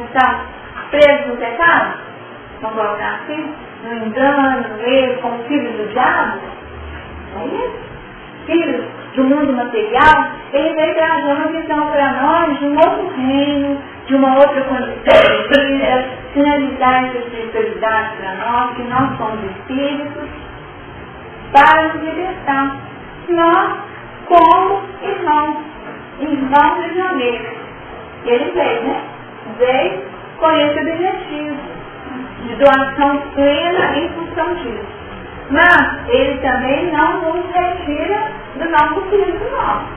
Estávamos presos no pecado? Vamos colocar assim? No engano, no erro, como filhos do diabo? É isso? Filhos do mundo material, ele veio trazer uma visão para nós de um outro reino, de uma outra condição de vida, sinalizar essa espiritualidade para nós, que nós somos espíritos, para nos libertar. Nós, como irmãos prisioneiros. E ele veio, né? Veio com esse objetivo, de doação plena em função disso. Mas ele também não nos retira do nosso espírito nosso.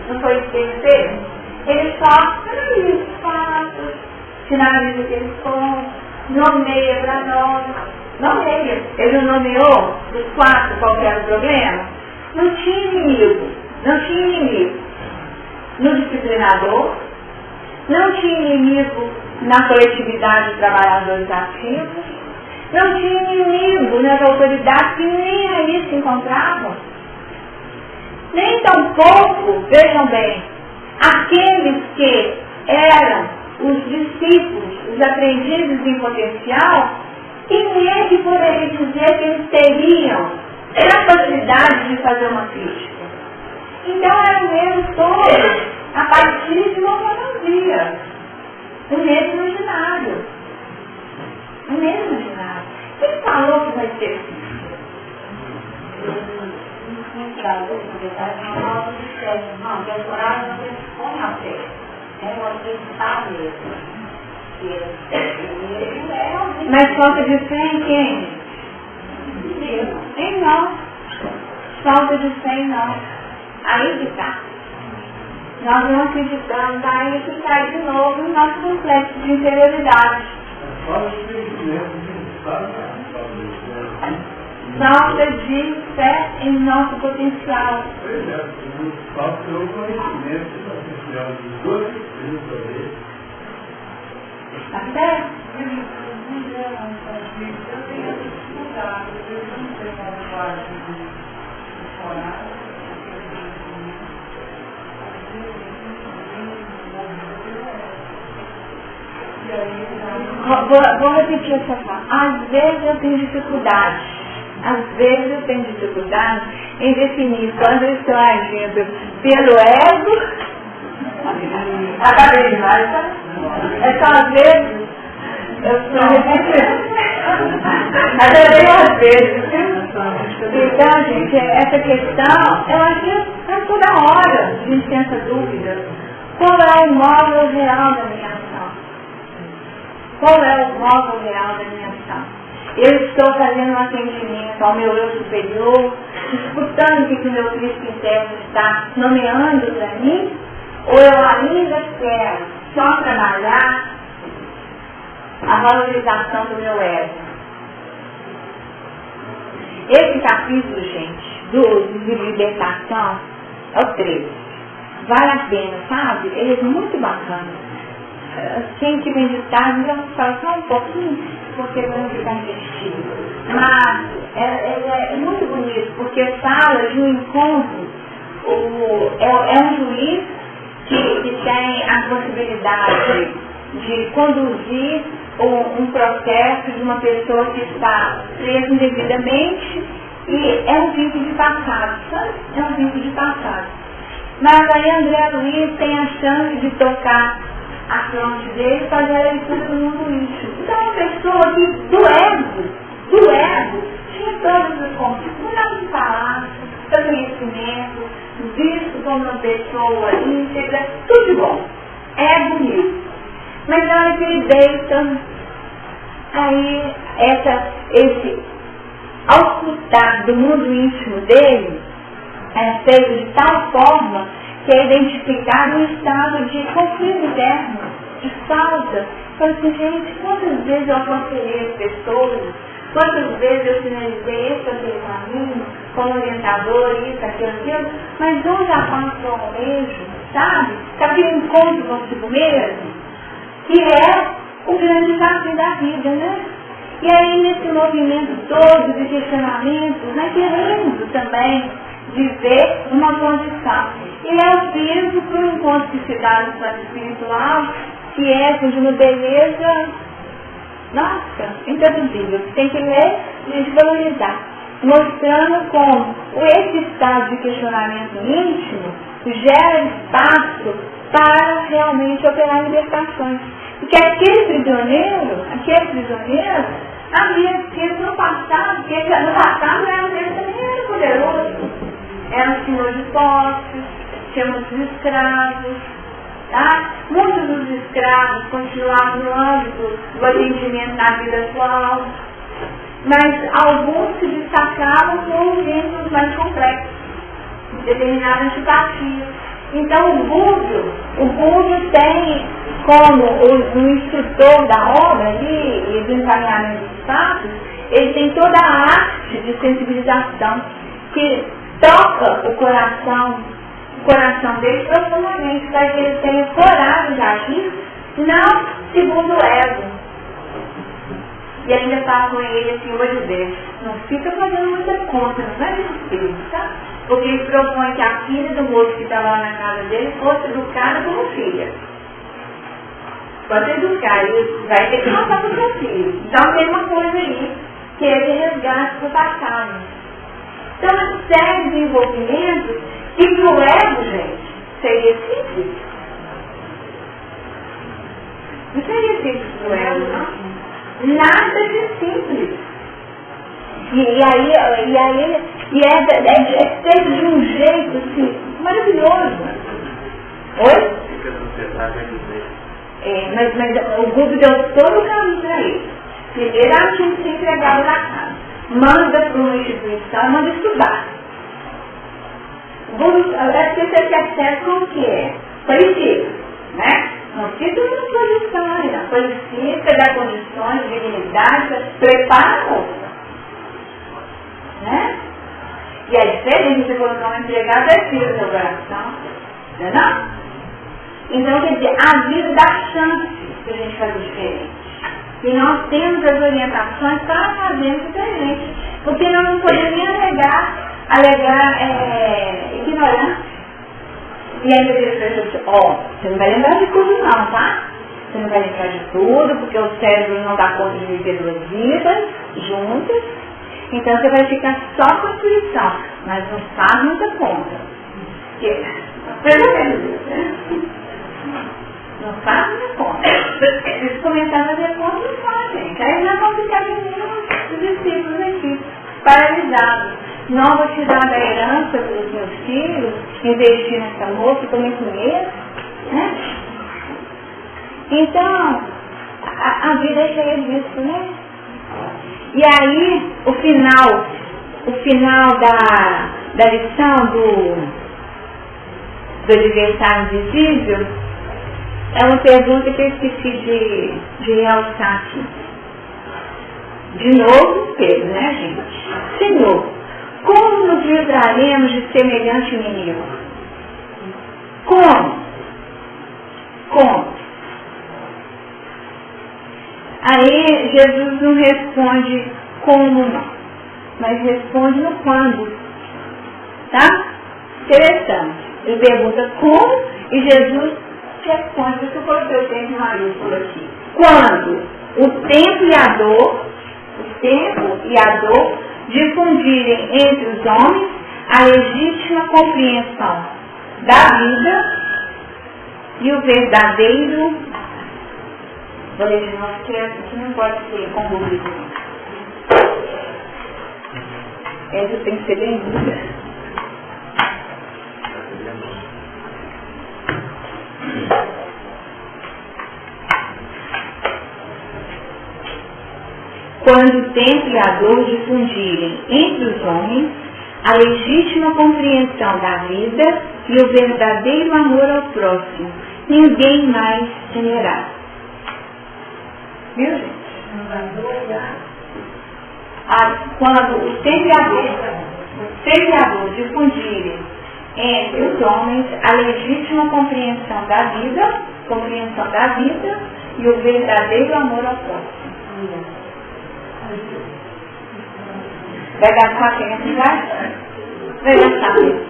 Não foi isso que ele fez? Ele só analisa os fatos, finaliza o que ele for, nomeia para nós. Nomeia. Ele não nomeou dos quatro qual era o problema? Não tinha inimigo. Não tinha inimigo no disciplinador, não tinha inimigo na coletividade de trabalhadores ativos, não tinha inimigo nas autoridades que nem aí se encontravam. Nem tampouco, vejam bem, aqueles que eram os discípulos, os aprendizes em potencial, quem é que poderia dizer que eles teriam capacidade de fazer uma crítica? Então eram mesmo todos a partir de uma fantasia, um mesmo imaginário. Um mesmo imaginário. Quem falou que vai ser assim? Na verdade, é uma aula de fé. Não, decorar não se põe a fé. É uma acreditar mesmo. Mas falta de fé em quem? Em nós. Falta de fé em nós. Aí que está. Nós não acreditamos, aí que cai de novo no nosso complexo de inferioridade. Falta de fé em nosso potencial. Falta o conhecimento potencial dos dois Tá certo? Eu tenho dificuldade, eu não tenho uma linguagem de coragem. Vou repetir essa fala. Às vezes eu tenho dificuldade. Às vezes eu tenho dificuldade em definir quando eu estou agindo pelo ego. Acabei de mais, tá? É só às vezes. Eu estou repetindo. Adorei às vezes. Então, gente, essa questão, eu acho que é toda hora a gente tem essa dúvida. Qual é o móvel real da minha ação? Qual é o móvel real da minha ação? Eu estou fazendo um atendimento ao meu eu superior, escutando o que o meu Cristo interno está nomeando para mim, ou eu ainda quero só trabalhar a valorização do meu ego? Esse capítulo, gente, de libertação, é o 13. Vale a pena, sabe? Ele é muito bacana. Quem que meditar, vamos falar só um pouquinho, porque vamos ficar investindo. Mas é muito bonito, porque fala de um encontro, é um juiz que tem a possibilidade de conduzir um processo de uma pessoa que está presa indevidamente, e é um tipo de passado, sabe? É um tipo de passado. Mas aí André Luiz tem a chance de tocar a fronte dele e fazer a leitura do mundo íntimo. Então uma pessoa que do ego, tinha todos os conflitos, não dava de palácio, seu conhecimento, visto como uma pessoa íntegra, tudo de bom. É bonito. Mas na hora que ele deita, aí esse auscultar do mundo íntimo dele é feito de tal forma que é identificado um estado de conflito interno, de falta. Fala assim, gente, quantas vezes eu aconselhei as pessoas, quantas vezes eu finalizei esse aquele caminho, como orientador, isso, aquilo, mas onde a paz que eu almejo, sabe? Aquele encontro consigo mesmo, que é o grande desafio da vida, né? E aí, nesse movimento todo de questionamentos, nós queremos também viver uma condição. E eu penso para um encontro que se dá no plano espiritual, que é de uma beleza, nossa, intraduzível, que tem que ler e valorizar, mostrando como esse estado de questionamento íntimo gera espaço para realmente operar libertações. Porque aquele prisioneiro havia sido no passado, porque no passado ele também era poderoso. Era um senhor de posses, tinha muitos escravos, tá? Muitos dos escravos continuavam no âmbito do atendimento na vida atual, mas alguns se destacavam por vínculos mais complexos, determinada antipatia. Então o Búzio tem como o instrutor da obra ali, e do encaminhamento dos fatos, ele tem toda a arte de sensibilização que toca o coração dele profundamente, para que ele tenha coragem de agir, não segundo o ego. E ainda fala com ele assim, vou dizer, não fica fazendo muita conta, não vai desespero, tá? Porque ele propõe que a filha do moço que estava lá na casa dele fosse educada como filha. Pode educar, e vai ter que passar para o seu filho. Então tem uma coisa aí, que é de resgate do passado. Então, uma série de envolvimentos que para o ego, gente, seria simples. Não seria simples para o ego, não? Nada de simples. E é feito de um jeito assim, maravilhoso. Oi? Mas o Búzio deu todo o caminho para ele. Primeiro ela tinha que ser entregada na casa. Manda para uma instituição, manda estudar. O Búzio, acho que você percebe como que é. Policia, né? Não fica numa posição, não. Qualifica, dá condições, dignidade, prepara a moça. Né? E é diferente de você colocar uma empregada é filho do seu coração. Não é não? Então, quer dizer, a vida dá chance de a gente fazer diferente. E nós temos as orientações para fazer diferente. Porque nós não podemos nem alegar ignorância. E ainda diz, você não vai lembrar de tudo não, tá? Você não vai lembrar de tudo, porque o cérebro não dá conta de viver duas vidas juntas. Então você vai ficar só com a intuição, mas não faz muita conta. Pelo menos isso, né? Não faz muita conta. Se começar a fazer conta, não faz, gente. Aí nós vamos ficar os discípulos aqui, paralisados. Não vou te dar da herança para os meus filhos, investir nessa moça, como eu conheço, né? Então, a vida é cheia disso, né? E aí, o final da lição do adversário invisível é uma pergunta que eu esqueci de realçar aqui. De novo, Pedro, né, gente? Senhor, como nos livraremos de semelhante inimigo? Como? Aí Jesus não responde como não, mas responde no quando. Tá? Interessante. Ele pergunta como e Jesus responde, porque eu coloquei o tempo maiúsculo aqui. Quando o tempo e a dor difundirem entre os homens a legítima compreensão da vida e o verdadeiro. Vou ler de novo, porque aqui não pode ser convoluído. Essa tem que ser bem dura. Quando o tempo e a dor difundirem entre os homens a legítima compreensão da vida e o verdadeiro amor ao próximo, ninguém mais temerá. Viu, gente? Quando o tempo e a dor difundirem entre os homens a legítima compreensão da vida e o verdadeiro amor ao próximo. Vai dar com a quem vai gastar mesmo.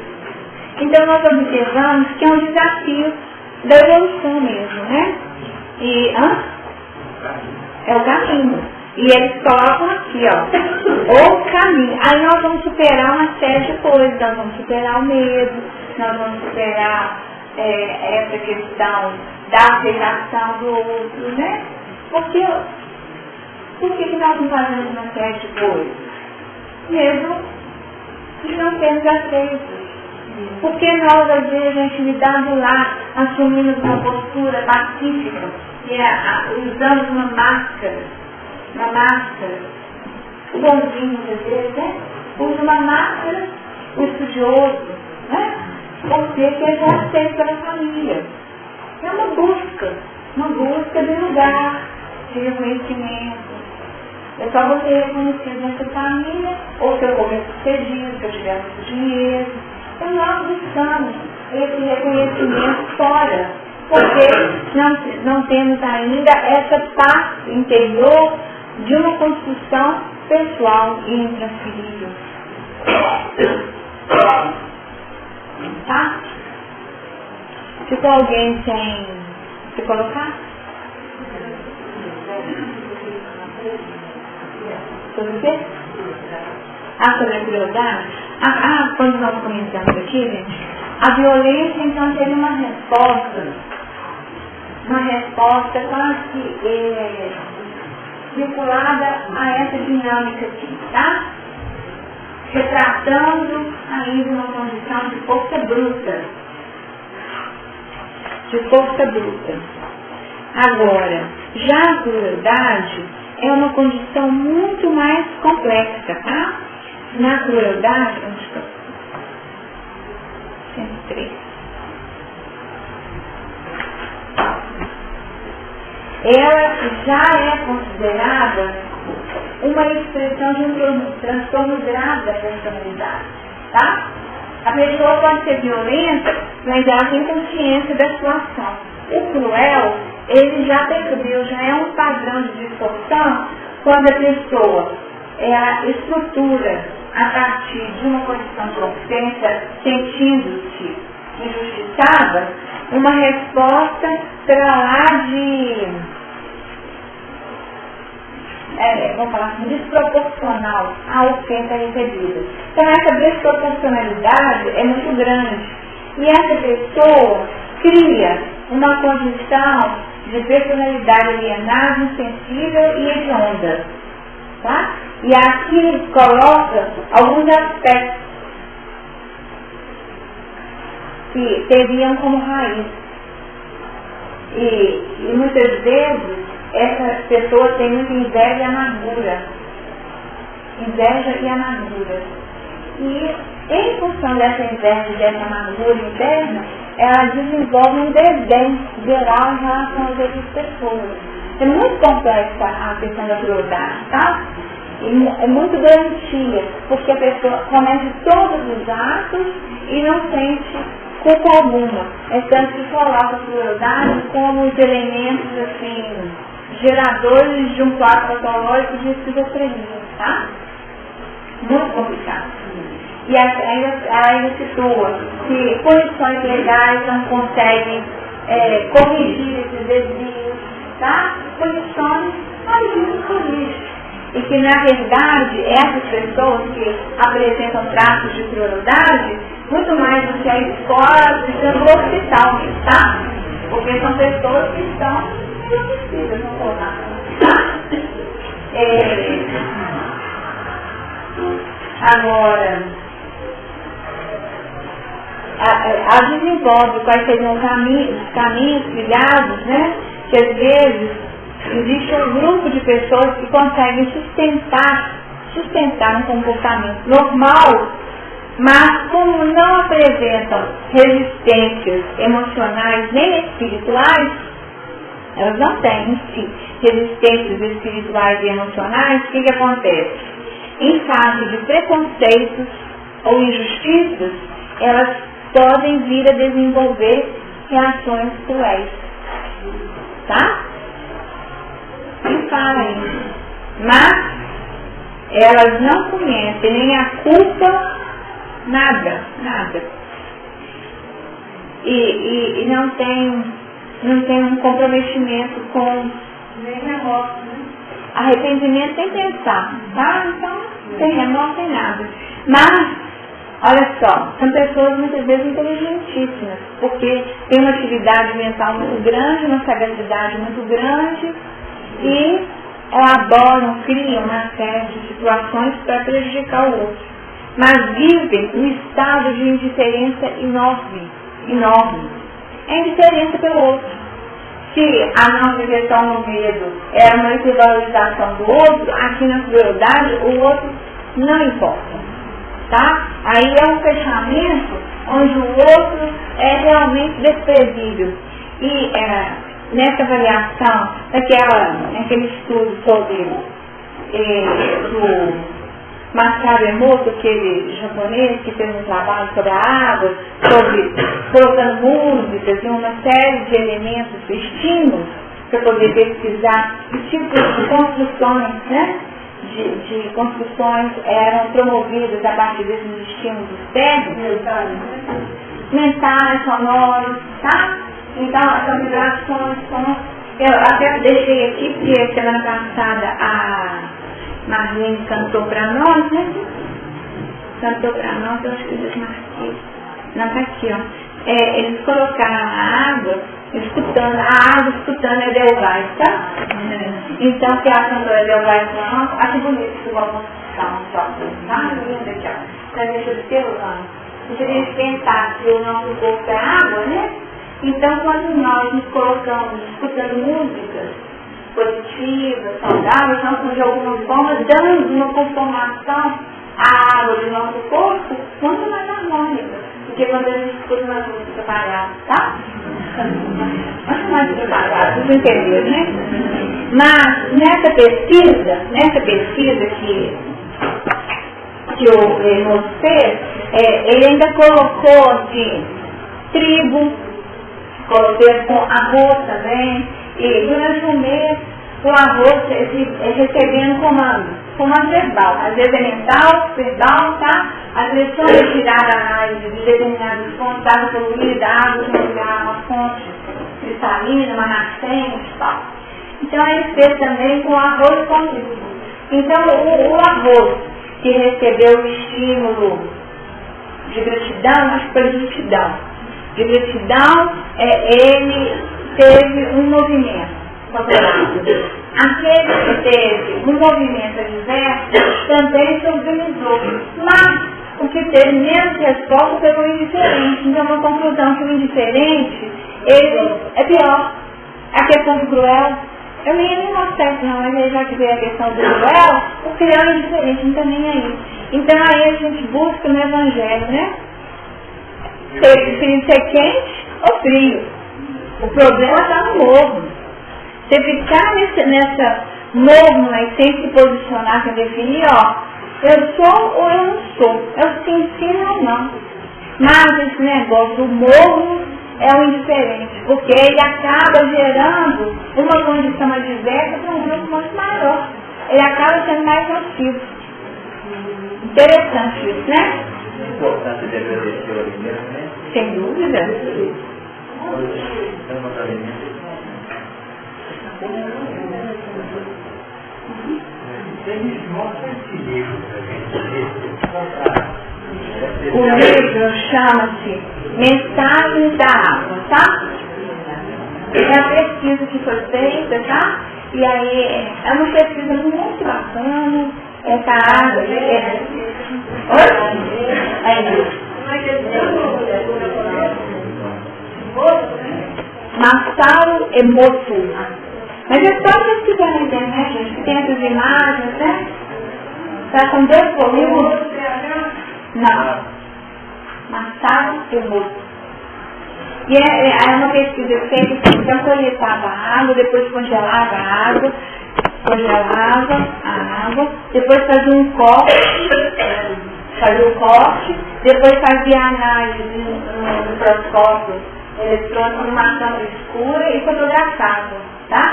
Então nós observamos que é um desafio da evolução mesmo, né? E é o caminho. E eles colocam aqui, ó, o caminho. Aí nós vamos superar uma série de coisas, nós vamos superar o medo, nós vamos superar essa questão da aceitação do outro, né? Por que nós não fazemos uma série de coisas? Mesmo de não sermos aceitos. Porque nós, às vezes, a intimidade lá, assumimos uma postura pacífica, e usamos uma máscara, o bonzinho, às vezes, né? Usa uma máscara, o estudioso, né? Porque ele já aceito pela família. É uma busca de lugar, de reconhecimento. É só você reconhecer dessa família, ou se eu for bem-sucedido, se eu tiver muito dinheiro. Então nós buscamos esse reconhecimento fora, porque não temos ainda essa paz interior de uma construção pessoal e intransferível. Tá? Ficou alguém sem se colocar? Sobre o quê? Sobre a crueldade? Quando nós começamos aqui, gente, a violência, então, seria uma resposta quase vinculada a essa dinâmica aqui, tá? Retratando ainda uma condição de força bruta. Agora, já a crueldade é uma condição muito mais complexa, tá? Na crueldade, 103. Ela já é considerada uma expressão de um transtorno grave da personalidade, tá? A pessoa pode ser violenta, mas ela tem consciência da sua ação. O cruel, ele já percebeu, já é um padrão de distorção quando a pessoa estrutura a partir de uma condição de consciência, sentindo-se injustiçada, uma resposta para lá de, vamos falar assim, desproporcional à ofensa recebida. Então essa desproporcionalidade é muito grande. E essa pessoa cria uma condição de personalidade alienada, insensível e hedionda. Tá? E aqui coloca alguns aspectos que teriam como raiz. E muitas vezes essa pessoa tem muita inveja e amargura. E em função dessa inveja e dessa amargura interna, ela desenvolve um desdém geral em relação às outras pessoas. É muito complexa a questão da crueldade, tá? E é muito doentia, porque a pessoa comete todos os atos e não sente culpa alguma. É tanto que coloca a crueldade como os elementos, assim, geradores de um quadro patológico de esquizofrenia, tá? Muito complicado. E ainda situa que punições legais não conseguem corrigir esses desvios, tá? Punições não corrigem. E que, na verdade, essas pessoas que apresentam traços de crueldade, muito mais do que a escola, precisam do hospital, tá? Porque são pessoas que estão enlouquecidas no colar, tá? Agora, ela desenvolve quais seriam os caminhos trilhados, né? Que às vezes existe um grupo de pessoas que conseguem sustentar um comportamento normal, mas como não apresentam resistências emocionais nem espirituais, elas não têm em si resistências espirituais e emocionais, o que acontece? Em caso de preconceitos ou injustiças, elas podem vir a desenvolver reações cruéis. Tá? E fala isso. Mas elas não conhecem nem a culpa, nada. E não tem um comprometimento com Nem remorso, né? arrependimento sem pensar, tá? Então, sem remorso, sem nada. Mas, olha só, são pessoas muitas vezes inteligentíssimas, porque tem uma atividade mental muito grande, uma sagacidade muito grande, e elaboram, criam uma série de situações para prejudicar o outro. Mas vivem um estado de indiferença enorme. É indiferença pelo outro. Se a não viveção no medo é uma desvalorização do outro, aqui na crueldade o outro não importa. Tá? Aí é um fechamento onde o outro é realmente desprezível. E nessa avaliação, naquele estudo sobre do Masaru Emoto, aquele japonês que fez um trabalho sobre a água, sobre colocando músicas e uma série de elementos, estímulos, para poder pesquisar que tipo de construções, né? De construções eram promovidas a partir desses estímulos externos, mentais, sonoros, tá? Então, essas vibrações são... Eu até deixei aqui, porque semana passada a Marlene cantou para nós, né? Cantou para nós, eu acho que eles marquei. Não, tá aqui, ó. Eles colocaram a água, escutando Edelweiss, tá? Então, que a cantora Edelweiss falou, acho bonito que ficou uma construção, tá? Linda aqui, ó. Pra deixar de ter se a gente pensar que o nosso corpo é água, né? Então, quando nós nos colocamos escutando músicas positivas, saudáveis, nós de alguma forma damos uma conformação à água do nosso corpo muito mais harmônica do que quando a gente escuta uma música parada, tá? Muito mais preparada, vocês entenderam, né? Mas nessa pesquisa que o Renault fez, ele ainda colocou assim, tribo, colocou com arroz também, e durante um mês o arroz recebendo comando verbal, às vezes é mental, verbal, tá? Às vezes só retirar a análise de determinados pontos, dado poluído, água, jogar uma fonte cristalina, uma nascente e tal. Então ele fez também com arroz contínuo. Então o arroz que recebeu o estímulo de gratidão, acho que foi gratidão. De gratidão, ele teve um movimento favorável. Aquele que teve um movimento adverso também se organizou. Mas o que teve menos resposta foi o indiferente. Então, uma conclusão que o indiferente, ele é pior. A questão do cruel, eu nem ia mostrar isso não, mas aí já que veio a questão do cruel, o cruel é indiferente, não está nem aí. Então aí a gente busca no Evangelho, né? Ser quente ou frio. O problema está no morno. Você ficar nessa morno aí, sem se posicionar para definir, ó, eu sou ou eu não sou, eu sim ou não. Mas esse negócio do morno é o indiferente, porque ele acaba gerando uma condição adversa para um grupo muito maior. Ele acaba sendo mais nocivo. Interessante isso, né? Importante de agradecer o alimento, né? Sem dúvida. Eles mostram esse livro para a gente comprar. O livro chama-se Mensagens da Água, tá? É a pesquisa que foi feita, tá? E aí é uma pesquisa muito bacana. Essa água Masaru Emoto. Mas é só pesquisar na internet, gente, que tem essas imagens, né? Tá com 2 volumes. Não. Masaru Emoto. E é uma pesquisa feita que então coletava a água, depois congelava a água, depois fazia um corte, depois fazia análise no microscópio eletrônico numa câmera escura e fotografava, tá?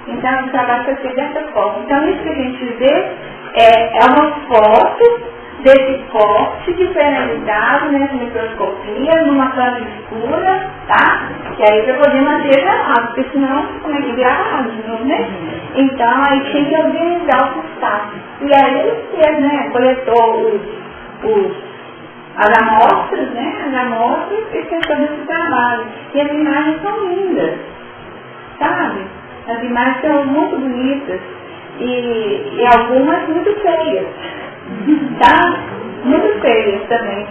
Então o trabalho foi feito dessa forma. Então isso que a gente vê é uma foto desse corte diferenciado nessa microscopia, numa câmera escura, tá? Que aí para poder manter gelado, porque senão como é que grava, né? Então aí tinha que organizar o contato. E aí ele fez, né? Coletou as amostras, né? As amostras e fez todo esse trabalho. E as imagens são lindas, sabe? As imagens são muito bonitas e algumas muito feias. Tá? Muito feias também,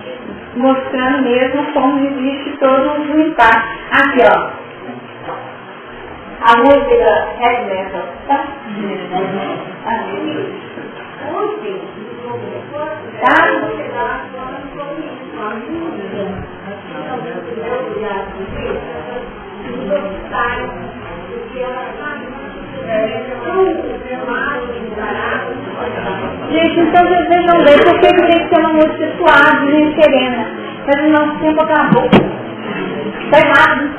mostrando mesmo como existe todo o impacto. Aqui, ó, a música heavy metal, tá? Gente, então vocês vejam bem por que tem que ser uma música suave e serena. Mas o nosso tempo acabou. Foi rápido,